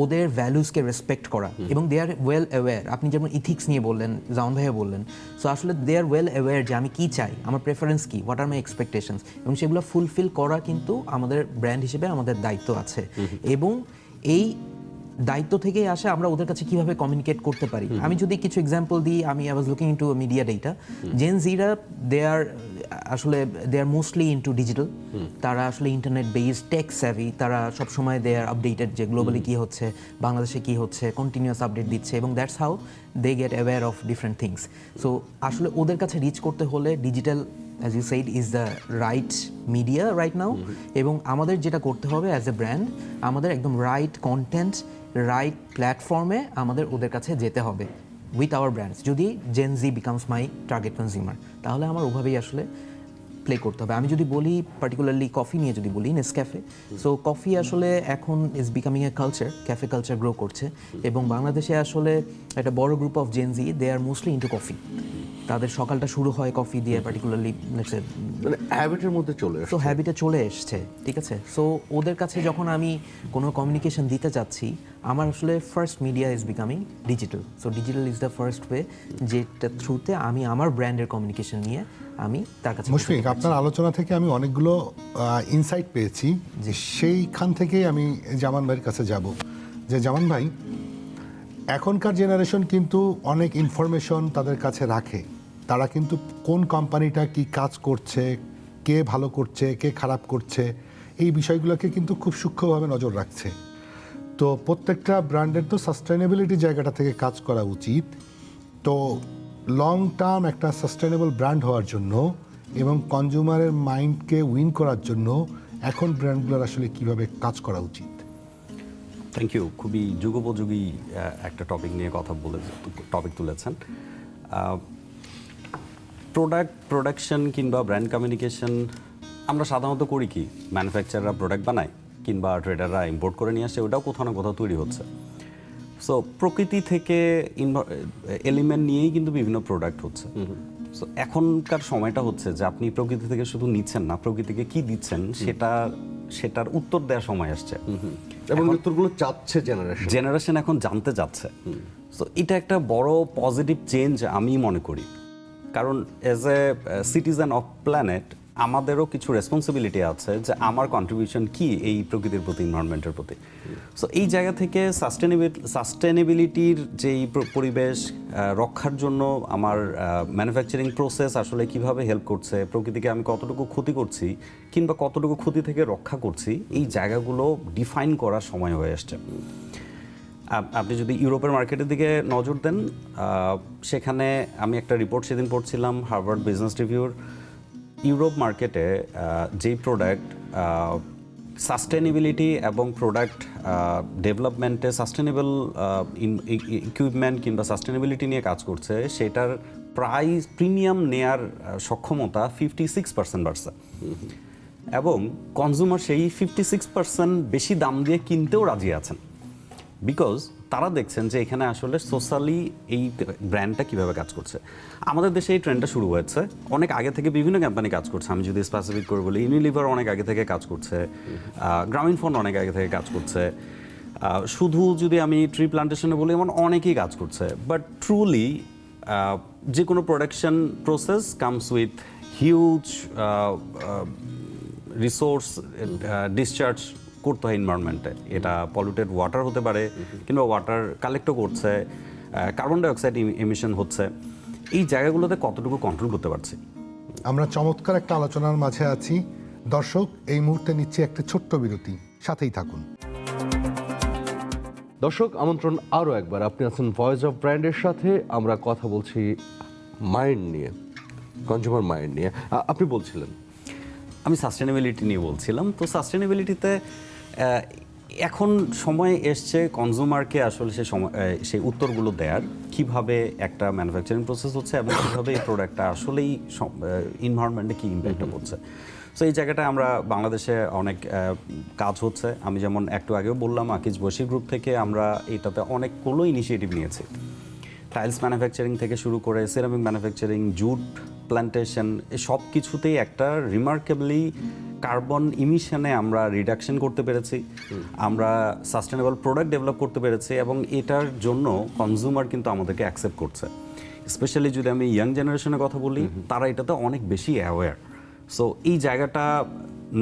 ওদের ভ্যালুসকে রেসপেক্ট করা, এবং দে আর ওয়েল অ্যাওয়্যার। আপনি যেমন ইথিক্স নিয়ে বললেন, জামান ভাইয়া বললেন, সো আসলে দে আর ওয়েল অ্যাওয়্যার যে আমি কী চাই, আমার প্রেফারেন্স কী, হোয়াট আর মাই এক্সপেকটেশনস, এবং সেগুলো ফুলফিল করা কিন্তু আমাদের ব্র্যান্ড হিসেবে আমাদের দায়িত্ব আছে। এবং এই দায়িত্ব থেকেই আসে আমরা ওদের কাছে কিভাবে কমিউনিকেট করতে পারি। আমি যদি কিছু এক্সাম্পল দিই, আমি I was looking into media data, Gen Zers they are mostly into digital, তারা আসলে ইন্টারনেট বেসড টেক স্যাভি, তারা সবসময় দে আর আপডেটেড যে গ্লোবালি কী হচ্ছে, বাংলাদেশে কী হচ্ছে, কন্টিনিউয়াস আপডেট দিচ্ছে, এবং that's how they get aware of different things. So আসলে ওদের কাছে রিচ করতে হলে digital, as you said, is the right media right now. এবং আমাদের যেটা করতে হবে অ্যাজ এ ব্র্যান্ড, আমাদের একদম রাইট কন্টেন্ট, রাইট প্ল্যাটফর্মে আমাদের ওদের কাছে যেতে হবে উইথ আওয়ার ব্র্যান্ডস। যদি Gen Z becomes my target consumer, তাহলে আমার ওভাবেই আসলে প্লে করতে হবে। আমি যদি বলি পার্টিকুলারলি কফি নিয়ে যদি বলি, নেসক্যাফে, সো কফি আসলে এখন is becoming a culture, cafe culture grow করছে, এবং বাংলাদেশে আসলে একটা বড় group of Gen Z, they are mostly into coffee. তাদের সকালটা শুরু হয় কফি দিয়ে, পার্টিকুলারলি মানে হ্যাবিটের মধ্যে চলে সো হ্যাবিটে চলে এসছে, ঠিক আছে। সো ওদের কাছে যখন আমি কোনো কমিউনিকেশন দিতে চাচ্ছি, আমার আসলে first media is becoming digital. So digital is the first way, যেটা থ্রুতে আমি আমার ব্র্যান্ডের কমিউনিকেশন নিয়ে আমি তার কাছে। মুশফিক, আপনার আলোচনা থেকে আমি অনেকগুলো ইনসাইট পেয়েছি, যে সেইখান থেকেই আমি জামান ভাইয়ের কাছে যাব। যে জামান ভাই, এখনকার জেনারেশন কিন্তু অনেক ইনফরমেশন তাদের কাছে রাখে, তারা কিন্তু কোন কোম্পানিটা কি কাজ করছে, কে ভালো করছে, কে খারাপ করছে, এই বিষয়গুলোকে কিন্তু খুব সূক্ষ্মভাবে নজর রাখছে। তো প্রত্যেকটা ব্র্যান্ডের তো সাস্টেনেবিলিটি জায়গাটা থেকে কাজ করা উচিত। তো লং টার্ম একটা সাস্টেনেবল ব্র্যান্ড হওয়ার জন্য এবং কনজিউমারের মাইন্ডকে উইন করার জন্য এখন ব্র্যান্ডগুলোর আসলে কিভাবে কাজ করা উচিত? থ্যাংক ইউ, খুবই যুগোপযোগী একটা টপিক নিয়ে টপিক তুলেছেন। প্রোডাকশন কিংবা ব্র্যান্ড কমিউনিকেশন আমরা সাধারণত করি কি, ম্যানুফ্যাকচারাররা প্রোডাক্ট বানায় কিংবা ট্রেডাররা ইম্পোর্ট করে নিয়ে আসে, ওটাও কোথাও না কোথাও তৈরি হচ্ছে। সো প্রকৃতি থেকে এলিমেন্ট নিয়েই কিন্তু বিভিন্ন প্রোডাক্ট হচ্ছে। সো এখনকার সময়টা হচ্ছে যে আপনি প্রকৃতি থেকে শুধু নিচ্ছেন না, প্রকৃতিকে কি দিচ্ছেন সেটার উত্তর দেওয়ার সময় আসছে, এবং উত্তরগুলো চাচ্ছে জেনারেশন এখন জানতে চাচ্ছে। সো এটা একটা বড় পজিটিভ চেঞ্জ আমি মনে করি, কারণ as a citizen of planet আমাদেরও কিছু রেসপন্সিবিলিটি আছে যে আমার কন্ট্রিবিউশন কি এই প্রকৃতির প্রতি, এনভায়রনমেন্টের প্রতি। সো এই জায়গা থেকে সাস্টেনেবিলিটির যেই পরিবেশ রক্ষার জন্য আমার ম্যানুফ্যাকচারিং প্রসেস আসলে কিভাবে হেল্প করছে, প্রকৃতিকে আমি কতটুকু ক্ষতি করছি কিংবা কতটুকু ক্ষতি থেকে রক্ষা করছি, এই জায়গাগুলো ডিফাইন করার সময় হয়ে আসছে। আপনি যদি ইউরোপের মার্কেটের দিকে নজর দেন, সেখানে আমি একটা রিপোর্ট সেদিন পড়ছিলাম হার্ভার্ড বিজনেস রিভিউর। ইউরোপ মার্কেটে যেই প্রোডাক্ট সাস্টেনেবিলিটি এবং প্রোডাক্ট ডেভেলপমেন্টে সাস্টেনেবল ইকুইপমেন্ট কিংবা সাস্টেনেবিলিটি নিয়ে কাজ করছে, সেটার প্রাইস প্রিমিয়াম নেয়ার সক্ষমতা 56% বাড়ছে, এবং কনজিউমার সেই 56% বেশি দাম দিয়ে কিনতেও রাজি আছেন, বিকজ তারা দেখছেন যে এখানে আসলে সোশ্যালি এই ব্র্যান্ডটা কীভাবে কাজ করছে। আমাদের দেশে এই ট্রেন্ডটা শুরু হয়েছে অনেক আগে থেকে, বিভিন্ন কোম্পানি কাজ করছে। আমি যদি স্পেসিফিক করে বলি, ইউনিলিভার অনেক আগে থেকে কাজ করছে, গ্রামীণ ফোন অনেক আগে থেকে কাজ করছে, শুধু যদি আমি ট্রি প্লান্টেশনে বলি এমন অনেকেই কাজ করছে। বাট ট্রুলি যে কোনো production process comes with huge resource discharge করতে হয় এনভায়রনমেন্টে। এটা পলিউটেড ওয়াটার হতে পারে, কিংবা ওয়াটার কালেক্টও করছে, কার্বন ডাইঅক্সাইড এমিশন হচ্ছে। এই জায়গাগুলোতে কতটুকু কন্ট্রোল করতে পারছি? আমরা চমৎকার একটা আলোচনার মাঝে আছি। দর্শক, এই মুহূর্তে নিচ্ছি একটা ছোট্ট বিরতি, সাথেই থাকুন। দর্শক, আমন্ত্রণ আরও একবার, আপনি আছেন ভয়েস অফ ব্র্যান্ডের সাথে। আমরা কথা বলছি মাইন্ড নিয়ে, কনজিউমার মাইন্ড নিয়ে। আপনি বলছিলেন। আমি সাস্টেনেবিলিটি নিয়ে বলছিলাম। তো সাস্টেনেবিলিটিতে এখন সময় এসছে কনজিউমারকে আসলে সেই উত্তরগুলো দেওয়ার, কিভাবে একটা ম্যানুফ্যাকচারিং প্রসেস হচ্ছে এবং কীভাবে এই প্রোডাক্টটা আসলেই এনভায়রনমেন্টে কী ইম্প্যাক্টটা পড়ছে। সো এই জায়গাটা আমরা বাংলাদেশে অনেক কাজ হচ্ছে। আমি যেমন একটু আগেও বললাম, আকিজ বশির গ্রুপ থেকে আমরা এটাতে অনেকগুলো ইনিশিয়েটিভ নিয়েছি। টাইলস ম্যানুফ্যাকচারিং থেকে শুরু করে সিরামিক ম্যানুফ্যাকচারিং, জুট প্ল্যান্টেশন, এই সব কিছুতেই একটা রিমার্কেবলি কার্বন ইমিশনে আমরা রিডাকশন করতে পেরেছি, আমরা সাস্টেনেবল প্রোডাক্ট ডেভেলপ করতে পেরেছি, এবং এটার জন্য কনজিউমার কিন্তু আমাদেরকে অ্যাকসেপ্ট করছে। স্পেশালি যদি আমি ইয়াং জেনারেশনের কথা বলি, তারা এটাতে অনেক বেশি অ্যাওয়্যার। সো এই জায়গাটা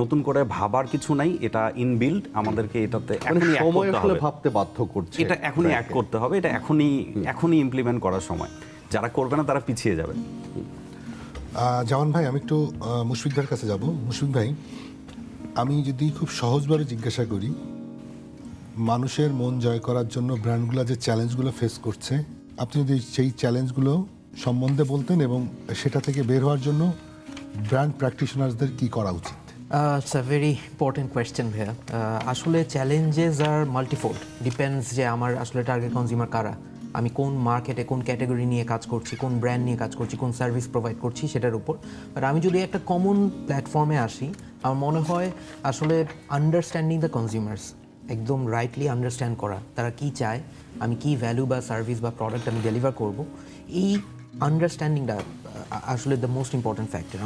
নতুন করে ভাবার কিছু নাই, এটা ইনবিল্ড। আমাদেরকে এটাতে এখনই সময় আসলে ভাবতে বাধ্য করছে, এটা এখনই অ্যাড করতে হবে, এটা এখনই ইমপ্লিমেন্ট করার সময়। যারা করবে না তারা পিছিয়ে যাবে। জামান ভাই, আমি একটু মুশফিক ভাইয়ের কাছে যাব। মুশফিক ভাই, আমি যদি খুব সহজভাবে জিজ্ঞাসা করি, মানুষের মন জয় করার জন্য ব্র্যান্ডগুলো যে চ্যালেঞ্জগুলো ফেস করছে, আপনি যদি সেই চ্যালেঞ্জগুলো সম্বন্ধে বলতেন, এবং সেটা থেকে বের হওয়ার জন্য ব্র্যান্ড প্র্যাকটিশনারদের কী করা উচিত? It's a very important question ভাইয়া। আসলে চ্যালেঞ্জেস আর মাল্টিফোল্ড, ডিপেন্ডস যে আমার আসলে টার্গেট কনজিউমার কারা, আমি কোন মার্কেটে কোন ক্যাটাগরি নিয়ে কাজ করছি, কোন ব্র্যান্ড নিয়ে কাজ করছি, কোন সার্ভিস প্রোভাইড করছি সেটার উপর। বাট আমি যদি একটা কমন প্ল্যাটফর্মে আসি, আমার মনে হয় আসলে আন্ডারস্ট্যান্ডিং দ্য কনজিউমার্স, একদম রাইটলি আন্ডারস্ট্যান্ড করা তারা কি চায়, আমি কি ভ্যালু বা সার্ভিস বা প্রোডাক্ট আমি ডেলিভার করব, এই আন্ডারস্ট্যান্ডিংটা আসলে দ্য মোস্ট ইম্পর্ট্যান্ট ফ্যাক্টর।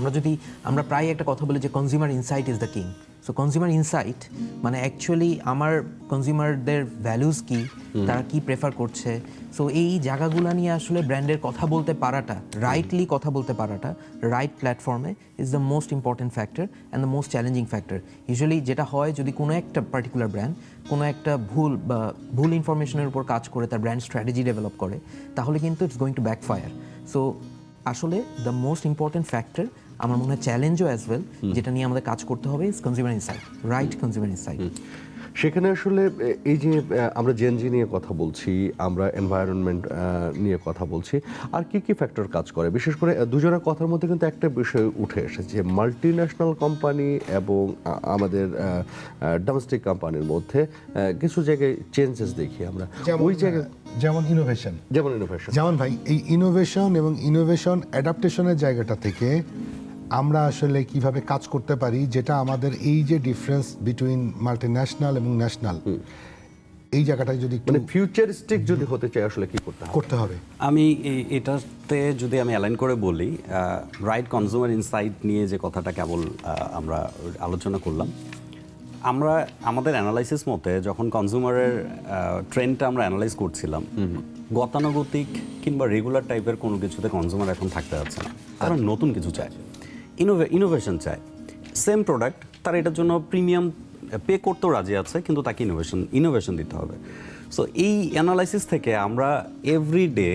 আমরা প্রায় একটা কথা বলি যে consumer insight is the king. So consumer insight মানে অ্যাকচুয়ালি আমার কনজিউমারদের ভ্যালুস কি, তারা কি প্রেফার করছে, সো এই জায়গাগুলো নিয়ে আসলে ব্র্যান্ডের কথা বলতে পারাটা, রাইটলি কথা বলতে পারাটা রাইট প্ল্যাটফর্মে is the most important factor and the most challenging factor. Usually যেটা হয়, যদি কোনো একটা পার্টিকুলার ব্র্যান্ড কোনো একটা ভুল ইনফরমেশনের উপর কাজ করে তার ব্র্যান্ড স্ট্র্যাটেজি ডেভেলপ করে, তাহলে কিন্তু it's going to backfire. So আসলে দ্য মোস্ট ইম্পর্ট্যান্ট ফ্যাক্টর, আমার মনে হয় চ্যালেঞ্জও অ্যাজ ওয়েল, যেটা নিয়ে আমাদের কাজ করতে হবে, is consumer insight, right consumer insight. সেখানে আসলে এই যে আমরা জেনজি নিয়ে কথা বলছি, আমরা এনভায়রনমেন্ট নিয়ে কথা বলছি, আর কি কি ফ্যাক্টর কাজ করে? বিশেষ করে দুজনের কথার মধ্যে কিন্তু একটা বিষয় উঠে এসেছে, মাল্টি ন্যাশনাল কোম্পানি এবং আমাদের ডোমেস্টিক কোম্পানির মধ্যে কিছু জায়গায় চেঞ্জেস দেখি আমরা। ওই জায়গায় যেমন ইনোভেশন, যেমন ভাই, এই ইনোভেশন এবং ইনোভেশন অ্যাডাপ্টেশনের জায়গাটা থেকে আমরা আসলে কিভাবে কাজ করতে পারি, যেটা আমাদের এই যে ডিফারেন্স বিটুইন মাল্টি ন্যাশনাল এবং ন্যাশনাল, এই জায়গাটায় যদি মানে ফিউচারিস্টিক যদি হতে চাই, আসলে কি করতে হবে? আমি এটাতে যদি আমি অ্যালাইন করে বলি, রাইট কনজিউমার ইনসাইট নিয়ে যে কথাটা কেবল আমরা আলোচনা করলাম, আমরা আমাদের অ্যানালাইসিস মতে যখন কনজিউমারের ট্রেন্ডটা আমরা অ্যানালাইজ করছিলাম, গতানুগতিক কিংবা রেগুলার টাইপের কোনো কিছুতে কনজিউমার এখন থাকতে যাচ্ছে না। তারা নতুন কিছু চায়, ইনোভেশন চায়। সেম প্রোডাক্ট, তারা এটার জন্য প্রিমিয়াম পে করতেও রাজি আছে, কিন্তু তাকে ইনোভেশন দিতে হবে। সো এই অ্যানালাইসিস থেকে আমরা এভরিডে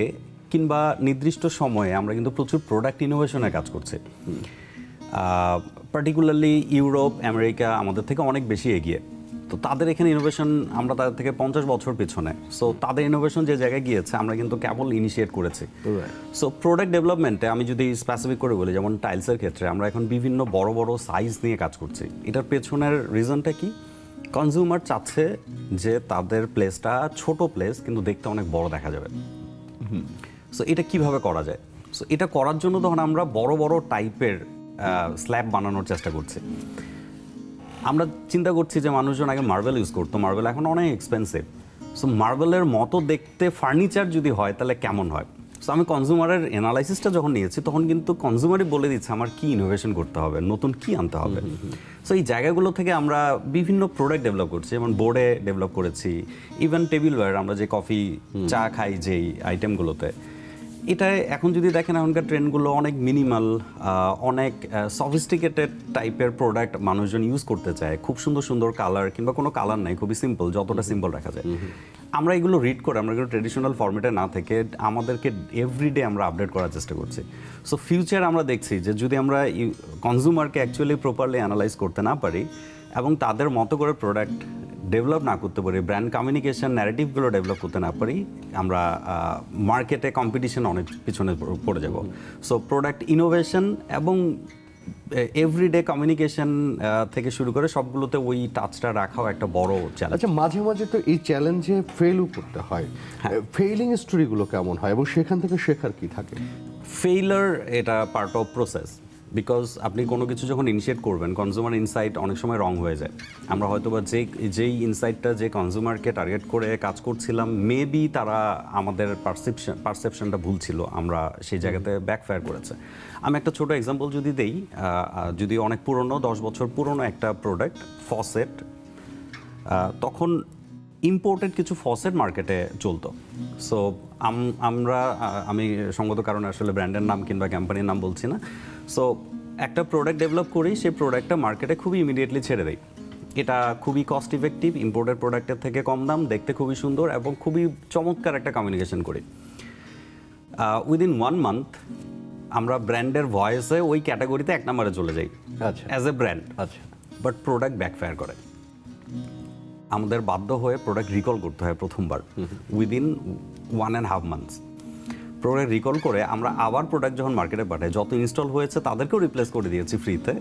কিংবা নির্দিষ্ট সময়ে আমরা কিন্তু প্রচুর প্রোডাক্ট ইনোভেশনের কাজ করছি। পার্টিকুলারলি ইউরোপ, আমেরিকা আমাদের থেকে অনেক বেশি এগিয়ে। তো তাদের এখানে ইনোভেশন, আমরা তাদের থেকে 50 বছর পেছনে। সো তাদের ইনোভেশন যে জায়গায় গিয়েছে আমরা কিন্তু কেবল ইনিশিয়েট করেছি। সো প্রোডাক্ট ডেভেলপমেন্টে আমি যদি স্পেসিফিক করে বলি, যেমন টাইলসের ক্ষেত্রে আমরা এখন বিভিন্ন বড় বড় সাইজ নিয়ে কাজ করছি। এটার পেছনের রিজনটা কি? কনজিউমার চাচ্ছে যে তাদের প্লেসটা ছোট প্লেস কিন্তু দেখতে অনেক বড় দেখা যাবে। সো এটা কিভাবে করা যায়? সো এটা করার জন্য তখন আমরা বড় বড় টাইপের স্ল্যাব বানানোর চেষ্টা করছি। আমরা চিন্তা করছি যে মানুষজন আগে মার্বেল ইউজ করতো, মার্বেল এখন অনেক এক্সপেন্সিভ। সো মার্বেলের মতো দেখতে ফার্নিচার যদি হয় তাহলে কেমন হয়? সো আমি কনজিউমারের অ্যানালাইসিসটা যখন নিয়েছি তখন কিন্তু কনজিউমারই বলে দিচ্ছে আমার কি ইনোভেশন করতে হবে, নতুন কি আনতে হবে। সো এই জায়গাগুলো থেকে আমরা বিভিন্ন প্রোডাক্ট ডেভেলপ করছি, যেমন বোর্ডে ডেভেলপ করেছি, ইভেন টেবিলওয়্যার, আমরা যে কফি চা খাই যেই আইটেমগুলোতে। এটা এখন যদি দেখেন এখনকার ট্রেন্ডগুলো অনেক মিনিমাল, অনেক সফিস্টিকেটেড টাইপের প্রোডাক্ট মানুষজন ইউজ করতে চায়। খুব সুন্দর সুন্দর কালার, কিংবা কোনো কালার নাই, খুবই সিম্পল, যতটা সিম্পল রাখা যায়। আমরা এগুলো রিড করে, আমরা এগুলো ট্রেডিশনাল ফর্মেটে না থেকে আমাদেরকে এভরিডে আমরা আপডেট করার চেষ্টা করছি। সো ফিউচার আমরা দেখছি যে যদি আমরা কনজিউমারকে অ্যাকচুয়ালি প্রপারলি অ্যানালাইজ করতে না পারি এবং তাদের মতো করে প্রোডাক্ট ডেভেলপ না করতে পারি, ব্র্যান্ড কমিউনিকেশন ন্যারেটিভগুলো ডেভেলপ করতে না পারি, আমরা মার্কেটে কম্পিটিশন অনেক পিছনে পড়ে যাব। সো প্রোডাক্ট ইনোভেশন এবং এভরিডে কমিউনিকেশন থেকে শুরু করে সবগুলোতে ওই টাচটা রাখাও একটা বড় চ্যালেঞ্জ। আচ্ছা, মাঝে মাঝে তো এই চ্যালেঞ্জে ফেলও করতে হয়, ফেইলিং স্টোরিগুলো কেমন হয় এবং সেখান থেকে শেখার কি থাকে? ফেইলার এটা পার্ট অফ প্রসেস, বিকজ আপনি কোনো কিছু যখন ইনিশিয়েট করবেন, কনজিউমার ইনসাইট অনেক সময় রং হয়ে যায়। আমরা হয়তো বা যেই ইনসাইটটা যে কনজিউমারকে টার্গেট করে কাজ করছিলাম, মেবি তারা আমাদের পারসেপশনটা ভুল ছিল, আমরা সেই জায়গাতে ব্যাকফায়ার করেছে। আমি একটা ছোট এক্সাম্পল যদি দেই, যদি অনেক পুরনো 10 বছর পুরনো একটা প্রোডাক্ট ফসেট, তখন ইম্পোর্টেড কিছু ফসেট মার্কেটে চলতো। সো আমি সঙ্গত কারণে আসলে ব্র্যান্ডের নাম কিংবা কোম্পানির নাম বলছি না। সো একটা প্রোডাক্ট ডেভেলপ করি, সেই প্রোডাক্টটা মার্কেটে খুবই ইমিডিয়েটলি ছেড়ে দেয়। এটা খুবই কস্ট ইফেক্টিভ, ইম্পোর্টেড প্রোডাক্টের থেকে কম দাম, দেখতে খুবই সুন্দর এবং খুবই চমৎকার একটা কমিউনিকেশন করি। উইদিন 1 মান্থ আমরা ব্র্যান্ডের ভয়েসে ওই ক্যাটাগরিতে 1 নম্বরে চলে যাই অ্যাজ এ ব্র্যান্ড। আচ্ছা, বাট প্রোডাক্ট ব্যাকফায়ার করে, আমাদের বাধ্য হয়ে প্রোডাক্ট রিকল করতে হয় প্রথমবার উইদিন 1.5 মান্থস। প্রোডাক্ট রিকল করে আমরা আবার প্রোডাক্ট যখন মার্কেটে পাঠাই, যত ইনস্টল হয়েছে তাদেরকেও রিপ্লেস করে দিয়েছি ফ্রিতে,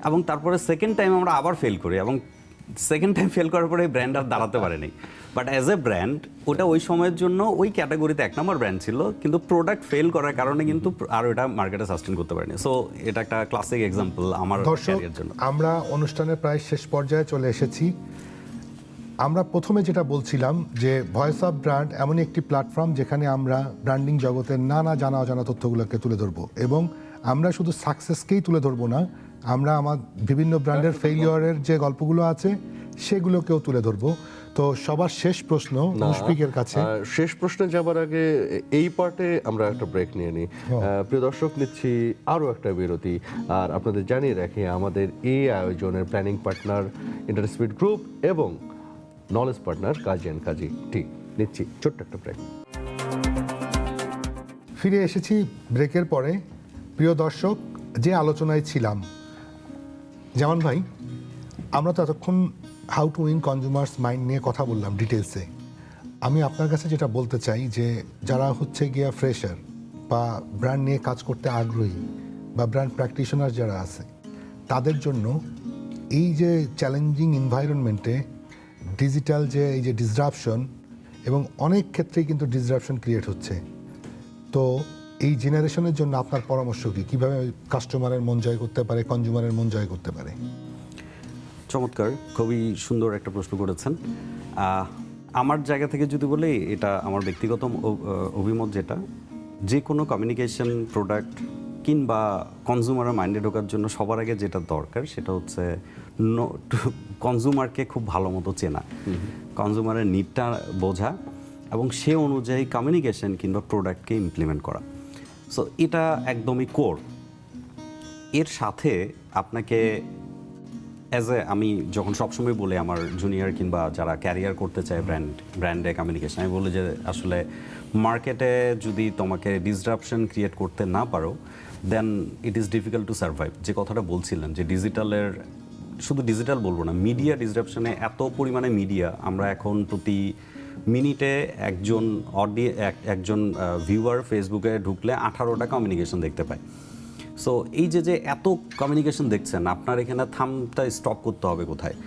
এবং তারপরে সেকেন্ড টাইম আমরা আবার ফেল করি, এবং সেকেন্ড টাইম ফেল করার পরে ব্র্যান্ড আর দাঁড়াতে পারেনি। বাট অ্যাজ এ ব্র্যান্ড ওটা ওই সময়ের জন্য ওই ক্যাটাগরিতে 1 নম্বর ব্র্যান্ড ছিল, কিন্তু প্রোডাক্ট ফেল করার কারণে কিন্তু আর ওটা মার্কেটে সাস্টেন করতে পারেনি। সো এটা একটা ক্লাসিক এক্সাম্পল আমার ক্যারিয়ারের জন্য। আমরা অনুষ্ঠানের প্রায় শেষ পর্যায়ে চলে এসেছি। আমরা প্রথমে যেটা বলছিলাম যে ভয়েস অফ ব্র্যান্ড এমনই একটি প্ল্যাটফর্ম যেখানে আমরা ব্র্যান্ডিং জগতের নানা জানা অজানা তথ্যগুলোকে তুলে ধরবো, এবং আমরা শুধু সাকসেসকেই তুলে ধরবো না, আমরা আমার বিভিন্ন ব্র্যান্ডের ফেইলিওরের যে গল্পগুলো আছে সেগুলোকেও তুলে ধরবো। তো সবার শেষ প্রশ্ন মুশফিকের কাছে। শেষ প্রশ্নে যাবার আগে এই পার্টে আমরা একটা ব্রেক নিয়ে নিই। প্রিয় দর্শক, নিচ্ছি আরও একটা বিরতি। আর আপনাদের জানিয়ে রাখি, আমাদের এই আয়োজনের প্ল্যানিং পার্টনার ইন্টারস্পিড গ্রুপ এবং নলেজ পার্টনার কাজী অ্যান্ড কাজী টি। নিচ্ছি ছোট্ট একটা ব্রেক। ফিরে এসেছি ব্রেকের পরে। প্রিয় দর্শক, যে আলোচনায় ছিলাম, যেমন ভাই, আমরা তো এতক্ষণ how to win consumers mind নিয়ে কথা বললাম ডিটেলসে। আমি আপনার কাছে যেটা বলতে চাই যে যারা হচ্ছে গিয়া ফ্রেশার বা ব্র্যান্ড নিয়ে কাজ করতে আগ্রহী বা ব্র্যান্ড প্র্যাকটিশনার যারা আছে, তাদের জন্য এই যে চ্যালেঞ্জিং এনভায়রনমেন্টে ডিজিটাল যে এই যে ডিসরাপশন, এবং অনেক ক্ষেত্রেই কিন্তু ডিসরাপশন ক্রিয়েট হচ্ছে, তো এই জেনারেশনের জন্য আপনার পরামর্শ কি? কীভাবে কাস্টমারের মন জয় করতে পারে, কনজিউমারের মন জয় করতে পারে? চমৎকার, খুবই সুন্দর একটা প্রশ্ন করেছেন। আমার জায়গা থেকে যদি বলি, এটা আমার ব্যক্তিগত অভিমত, যেটা যে কোনো কমিউনিকেশন প্রোডাক্ট কিংবা কনজিউমারের মাইন্ডে ঢোকার জন্য সবার আগে যেটা দরকার সেটা হচ্ছে কনজিউমারকে খুব ভালো মতো চেনা, কনজিউমারের নিডটা বোঝা এবং সে অনুযায়ী কমিউনিকেশন কিংবা প্রোডাক্টকে ইমপ্লিমেন্ট করা। সো এটা একদমই কোর। এর সাথে আপনাকে আমি যখন সবসময় বলি আমার জুনিয়র কিংবা যারা ক্যারিয়ার করতে চায় ব্র্যান্ডে কমিউনিকেশন, আমি বলি যে আসলে মার্কেটে যদি তোমাকে ডিসরাপশন ক্রিয়েট করতে না পারো, then it is difficult to survive. যে কথাটা বলছিলেন যে ডিজিটালের শুধু ডিজিটাল বলবো না, মিডিয়া ডিসরাপশনে এত পরিমাণে মিডিয়া, আমরা এখন প্রতি মিনিটে একজন ভিউয়ার ফেসবুকে ঢুকলে 18টা কমিউনিকেশন দেখতে পায়। সো এই যে এত কমিউনিকেশন দেখছেন, আপনার এখানে থামটা স্টপ করতে হবে কোথায়?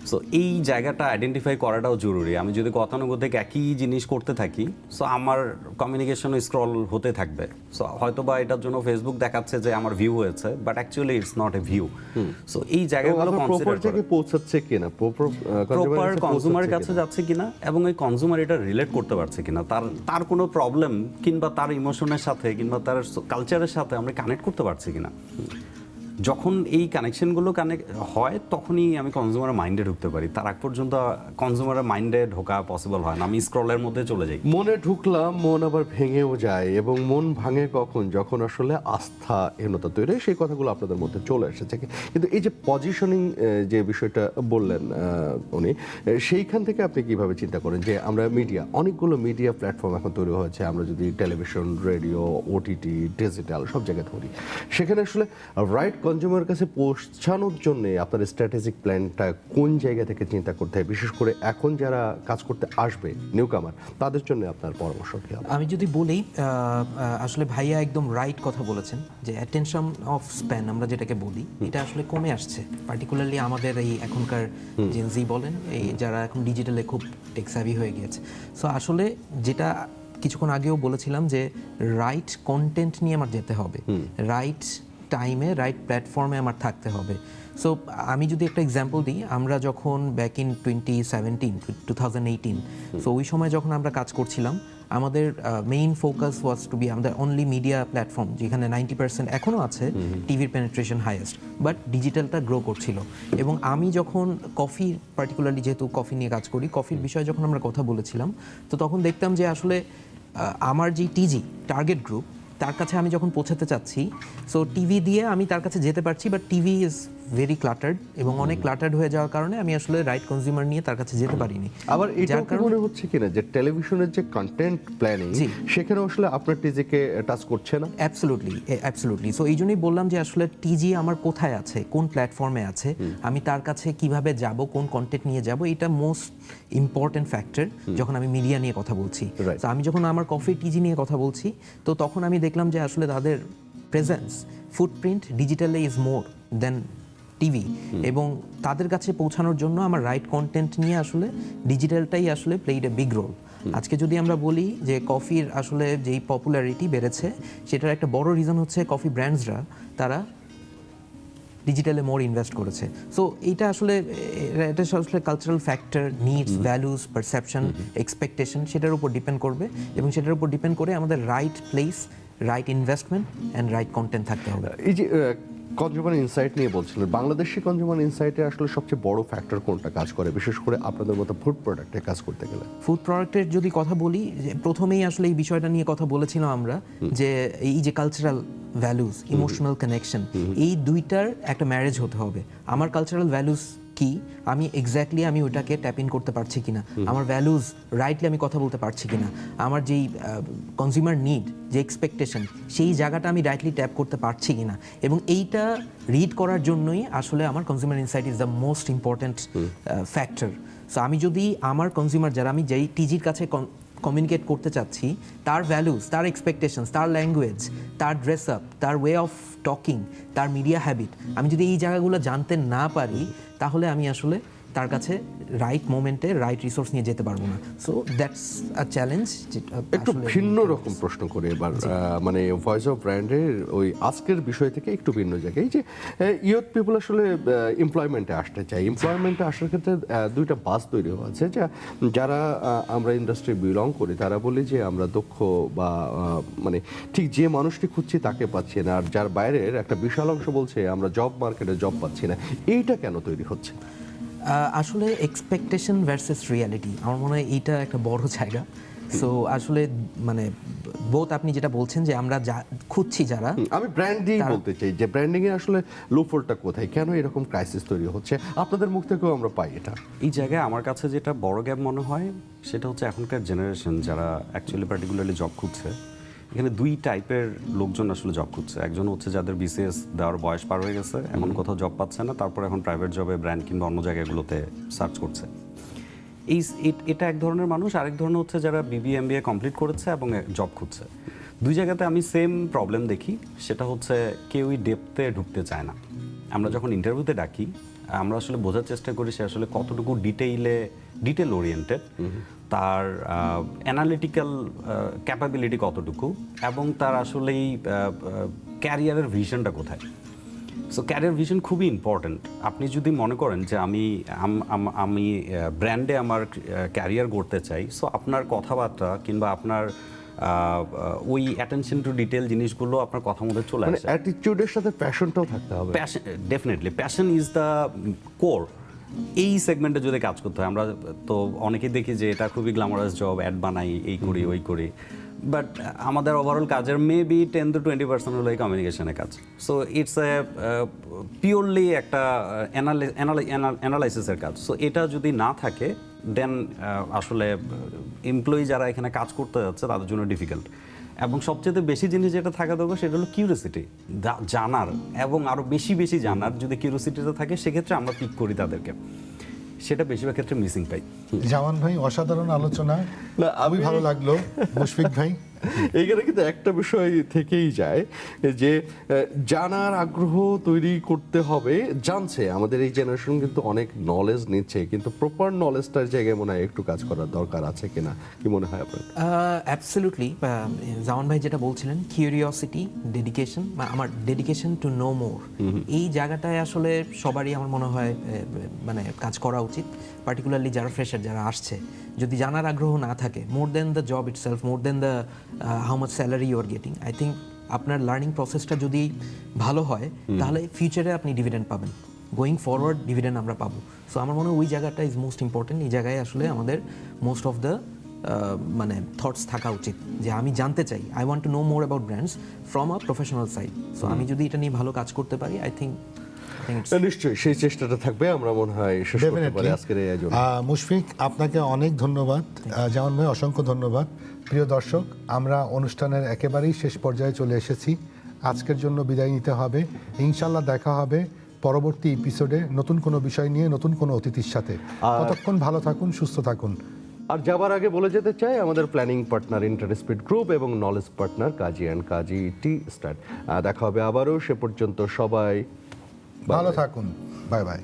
সো এই জায়গাটা আইডেন্টিফাই করাটাও জরুরি। আমি যদি গতানুগতিক একই জিনিস করতে থাকি, সো আমার কমিউনিকেশনও স্ক্রল হতে থাকবে। সো হয়তো বা এটার জন্য ফেসবুক দেখাচ্ছে যে আমার ভিউ হয়েছে, but actually it's not a view. So এই জায়গাগুলো প্রপার জায়গায় পৌঁছাচ্ছে কিনা, প্রপার কনজিউমারের কাছে যাচ্ছে কিনা, এবং এই কনজিউমার এটা রিলেট করতে পারছে কিনা, তার কোনো প্রবলেম কিংবা তার ইমোশনের সাথে কিংবা তার কালচারের সাথে আমরা কানেক্ট করতে পারছি কিনা। যখন এই কানেকশনগুলো হয় তখনই আমি কনজিউমারের মাইন্ডে ঢুকতে পারি। তার আগ পর্যন্ত কনজিউমারের মাইন্ডে ঢোকা পসিবল হয় না, আমি স্ক্রলের মধ্যে চলে যাই। মনে ঢুকলাম, মন আবার ভেঙেও যায়, এবং মন ভাঙে কখন? যখন আসলে আস্থাহীনতা তৈরি হয়। সেই কথাগুলো আপনাদের মধ্যে চলে এসেছে। কিন্তু এই যে পজিশনিং যে বিষয়টা বললেন উনি, সেইখান থেকে আপনি কিভাবে চিন্তা করেন যে আমরা অনেকগুলো মিডিয়া প্ল্যাটফর্ম এখন তৈরি হয়েছে, আমরা যদি টেলিভিশন, রেডিও, ওটিটি, ডিজিটাল সব জায়গায় ধরি, সেখানে আসলে রাইট কনজিউমার কাছে পৌঁছানোর জন্য আপনার স্ট্র্যাটেজিক প্ল্যানটা কোন জায়গা থেকে চিন্তা করতে হয়? বিশেষ করে এখন যারা কাজ করতে আসবে, নিউকামার, তাদের জন্য আপনার পরামর্শ কি হবে? আমি যদি বলি, আসলে ভাইয়া একদম রাইট কথা বলেছেন যে অ্যাটেনশন অফ স্প্যান আমরা যেটাকে বলি, এটা আসলে কমে আসছে। পার্টিকুলারলি আমাদের এই এখনকার জেনজি বলেন, এই যারা এখন ডিজিটালে খুব টেকসাভি হয়ে গিয়েছে। সো আসলে যেটা কিছুক্ষণ আগেও বলেছিলাম যে রাইট কন্টেন্ট নিয়ে আমার যেতে হবে, রাইট টাইমে রাইট প্ল্যাটফর্মে আমার থাকতে হবে। সো আমি যদি একটা এক্সাম্পল দিই, আমরা যখন ব্যাক ইন 2018, সো ওই সময় যখন আমরা কাজ করছিলাম, আমাদের মেইন ফোকাস ওয়াজ টু বি আমাদের অনলি মিডিয়া প্ল্যাটফর্ম, যেখানে 90% এখনও আছে টিভির পেনিট্রেশন হাইয়েস্ট, বাট ডিজিটালটা গ্রো করছিল। এবং আমি যখন কফি, পার্টিকুলারলি যেহেতু কফি নিয়ে কাজ করি, কফির বিষয়ে যখন আমরা কথা বলেছিলাম, তো তখন দেখতাম যে আসলে আমার যে টিজি টার্গেট গ্রুপ, তার কাছে আমি যখন পৌঁছাতে চাচ্ছি, সো টিভি দিয়ে আমি তার কাছে যেতে পারছি, বাট টিভি ইজ ভেরি ক্লাটার্ড, এবং অনেক ক্লাটার্ড হয়ে যাওয়ার কারণে আমি আসলে রাইট কনজিউমার নিয়ে তার কাছে যেতে পারিনি। আবার এটাও কি মনে হচ্ছে কিনা যে টেলিভিশনের যে কন্টেন্ট প্ল্যানিং, সেখানে আসলে আপনার টিজিকে টাচ করছে না? অ্যাবসলুটলি। সো এই জন্যই বললাম যে আসলে টিজি আমার কোথায় আছে, কোন প্ল্যাটফর্মে আছে, আমি তার কাছে কিভাবে যাব, কোন কন্টেন্ট নিয়ে যাব, এটা মোস্ট ইম্পর্টেন্ট ফ্যাক্টর যখন আমি মিডিয়া নিয়ে কথা বলছি। তো আমি যখন আমার কফি টিজি নিয়ে কথা বলছি, তো তখন আমি দেখলাম যে আসলে তাদের প্রেজেন্স, ফুটপ্রিন্ট ডিজিটালে ইজ মোর দেন টিভি, এবং তাদের কাছে পৌঁছানোর জন্য আমার রাইট কন্টেন্ট নিয়ে আসলে ডিজিটালটাই আসলে প্লেইড এ বিগ রোল। আজকে যদি আমরা বলি যে কফির আসলে যেই পপুলারিটি বেড়েছে, সেটার একটা বড় রিজন হচ্ছে কফি ব্র্যান্ডসরা তারা ডিজিটালে মোর ইনভেস্ট করেছে। সো এটা আসলে cultural factor, needs, values, perception, expectation, সেটার উপর ডিপেন্ড করবে, এবং সেটার উপর ডিপেন্ড করে আমাদের right place, right investment and right content থাকতে হবে। এই যে কনজিউমার ইনসাইট নিয়ে বলছিলেন, বাংলাদেশি কনজিউমার ইনসাইটে আসলে সবচেয়ে বড় ফ্যাক্টর কোনটা কাজ করে, বিশেষ করে আপনাদের মতো ফুড প্রোডাক্টে কাজ করতে গেলে? ফুড প্রোডাক্টের যদি কথা বলি, প্রথমেই আসলে এই বিষয়টা নিয়ে কথা বলেছিলাম আমরা, যে এই যে কালচারাল ভ্যালুস, ইমোশনাল কানেকশন, এই দুইটার একটা ম্যারেজ হতে হবে। আমার কালচারাল ভ্যালুস কি, আমি এক্স্যাক্টলি আমি ওইটাকে ট্যাপ ইন করতে পারছি কিনা, আমার ভ্যালুজ রাইটলি আমি কথা বলতে পারছি কিনা, আমার যেই কনজিউমার নিড, যে এক্সপেকটেশন, সেই জায়গাটা আমি রাইটলি ট্যাপ করতে পারছি কিনা, এবং এইটা রিড করার জন্যই আসলে আমার consumer insight is the most important factor. So আমি যদি আমার কনজিউমার, যারা আমি যেই টিজির কাছে কমিউনিকেট করতে চাচ্ছি, তার ভ্যালুস, তার এক্সপেকটেশনস, তার ল্যাঙ্গুয়েজ, তার ড্রেস আপ, তার ওয়ে অফ টকিং, তার মিডিয়া হ্যাবিট, আমি যদি এই জায়গাগুলো জানতে না পারি, তাহলে আমি আসলে তার কাছে রাইট মোমেন্টে রাইট রিসোর্স নিয়ে যেতে পারবো না। So that's a challenge. একটু ভিন্ন রকম প্রশ্ন করে এবার, মানে ভয়েস অফ ব্র্যান্ডের ওই আজকের বিষয় থেকে একটু ভিন্ন জায়গায়, এই যে ইয়ুথ পিপল আসলে এমপ্লয়মেন্টে আসতে চায়, এমপ্লয়মেন্টে আসার ক্ষেত্রে দুইটা বাস তৈরি হয়েছে, যারা আমরা ইন্ডাস্ট্রি বিলং করি তারা বলি যে আমরা দক্ষ বা মানে ঠিক যে মানুষটি খুঁজছি তাকে পাচ্ছি না, আর যার বাইরের একটা বিশাল অংশ বলছে আমরা জব মার্কেটে জব পাচ্ছি না। এইটা কেন তৈরি হচ্ছে? আসলে এক্সপেকটেশন ভার্সেস রিয়ালিটি, আমার মনে হয় এইটা একটা বড় জায়গা। সো আসলে মানে বোথ, আপনি যেটা বলছেন যে আমরা খুঁজছি, যারা, আমি ব্র্যান্ড দিয়েই বলতে চাই যে ব্র্যান্ডিং এর আসলে লুফলটা কোথায়, কেন এরকম ক্রাইসিস তৈরি হচ্ছে? আপনাদের মুখ থেকেও আমরা পাই এটা। এই জায়গায় আমার কাছে যেটা বড় গ্যাপ মনে হয়, সেটা হচ্ছে এখনকার জেনারেশন যারা অ্যাকচুয়ালি পার্টিকুলারলি জব খুঁজছে, এখানে দুই টাইপের লোকজন আসলে জব করছে। একজন হচ্ছে যাদের বিসিএস দেওয়ার বয়স পার হয়ে গেছে, এখন কোথাও জব পাচ্ছে না, তারপর এখন প্রাইভেট জবে ব্র্যান্ড কিংবা অন্য জায়গাগুলোতে সার্চ করছে। এটা এক ধরনের মানুষ। আরেক ধরনের হচ্ছে যারা BBA কমপ্লিট করেছে এবং জব খুঁজছে। দুই জায়গাতে আমি সেম প্রবলেম দেখি, সেটা হচ্ছে কেউই ডেপথে ঢুকতে চায় না। আমরা যখন ইন্টারভিউতে ডাকি, আমরা আসলে বোঝার চেষ্টা করি সে আসলে কতটুকু ডিটেল ওরিয়েন্টেড, তার অ্যানালিটিক্যাল ক্যাপাবিলিটি কতটুকু, এবং তার আসলেই ক্যারিয়ারের ভিশনটা কোথায়। সো ক্যারিয়ার ভিশন খুবই ইম্পর্ট্যান্ট। আপনি যদি মনে করেন যে আমি ব্র্যান্ডে আমার ক্যারিয়ার গড়তে চাই, সো আপনার কথাবার্তা কিংবা আপনার ওই অ্যাটেনশন টু ডিটেল জিনিসগুলো আপনার কথার মধ্যে চলে মানে আসে। অ্যাটিটিউডের সাথে প্যাশনটাও থাকতে হবে। Definitely passion is the core. এই সেগমেন্টে যদি কাজ করতে হয়, আমরা তো অনেকেই দেখি যে এটা খুবই গ্ল্যামারাস জব, অ্যাড বানাই, এই করি ওই করি, বাট আমাদের ওভারঅল কাজের মেবি 10 to 20% হলো এই কমিউনিকেশনের কাজ। সো ইটস এ পিওরলি একটা অ্যানালাইসিসের কাজ। সো এটা যদি না থাকে, দেন আসলে এমপ্লয়ি যারা এখানে কাজ করতে যাচ্ছে তাদের জন্য ডিফিকাল্ট। এবং সবচেয়ে বেশি জিনিস যেটা থাকা দরকার সেটা হলো কিউরিওসিটি, জানার, এবং আরও বেশি জানার। যদি কিউরিওসিটিটা থাকে, সেক্ষেত্রে আমরা পিক করি তাদেরকে, সেটা বেশিরভাগ ক্ষেত্রে মিসিং পাই। জামান ভাই, অসাধারণ আলোচনা, না, খুবই ভালো লাগলো। মুশফিক ভাই, এইখানে কিন্তু একটা বিষয় থেকেই যায় যে জানার আগ্রহ তৈরি করতে হবে। জানছে আমাদের এই জেনারেশন কিন্তু অনেক নলেজ নিচ্ছে, কিন্তু প্রপার নলেজটার জায়গায় মনে হয় একটু কাজ করার দরকার আছে কিনা, কি মনে হয় আপনার? অ্যাবসলিউটলি। জামান ভাই যেটা বলছিলেন, কিউরিওসিটি, ডেডিকেশন, আমার ডেডিকেশন টু নো মোর, এই জায়গাটায় আসলে সবারই আমার মনে হয় মানে কাজ করা উচিত। পার্টিকুলারলি যারা ফ্রেশার, যারা আসছে, যদি জানার আগ্রহ না থাকে, more than the job itself, more than the how much salary you are getting, I think আপনার লার্নিং প্রসেসটা যদি ভালো হয়, তাহলে ফিউচারে আপনি ডিভিডেন্ড পাবেন, গোয়িং ফরওয়ার্ড ডিভিডেন্ড আমরা পাবো। সো আমার মনে হয় ওই জায়গাটা ইজ মোস্ট ইম্পর্টেন্ট। এই জায়গায় আসলে আমাদের মোস্ট অফ দ্য মানে থটস থাকা উচিত যে আমি জানতে চাই, I want to know more about brands from a professional side. So আমি যদি এটা নিয়ে ভালো কাজ করতে পারি, আই থিঙ্ক নিশ্চয়ই সেই চেষ্টাটা থাকবে। আমরা মনে হয় শেষ করতে পারি ডেফিনেটলি। আজকের এই আয়োজন। মুশফিক, আপনাকে অনেক ধন্যবাদ। জামান ভাই, অসংখ্য ধন্যবাদ। প্রিয় দর্শক, আমরা অনুষ্ঠানের একেবারেই শেষ পর্যায়ে চলে এসেছি। আজকের জন্য বিদায় নিতে হবে। ইনশাল্লাহ দেখা হবে পরবর্তী এপিসোডে নতুন কোনো বিষয় নিয়ে, নতুন কোনো অতিথির সাথে। ততক্ষণ ভালো থাকুন, সুস্থ থাকুন। আর যাবার আগে বলে যেতে চাই, আমাদের প্ল্যানিং পার্টনার ইন্টারস্পিড গ্রুপ এবং knowledge partner Kazi and Kazi T start. দেখা হবে আবারও, সে পর্যন্ত সবাই ভালো থাকুন, বাই বাই।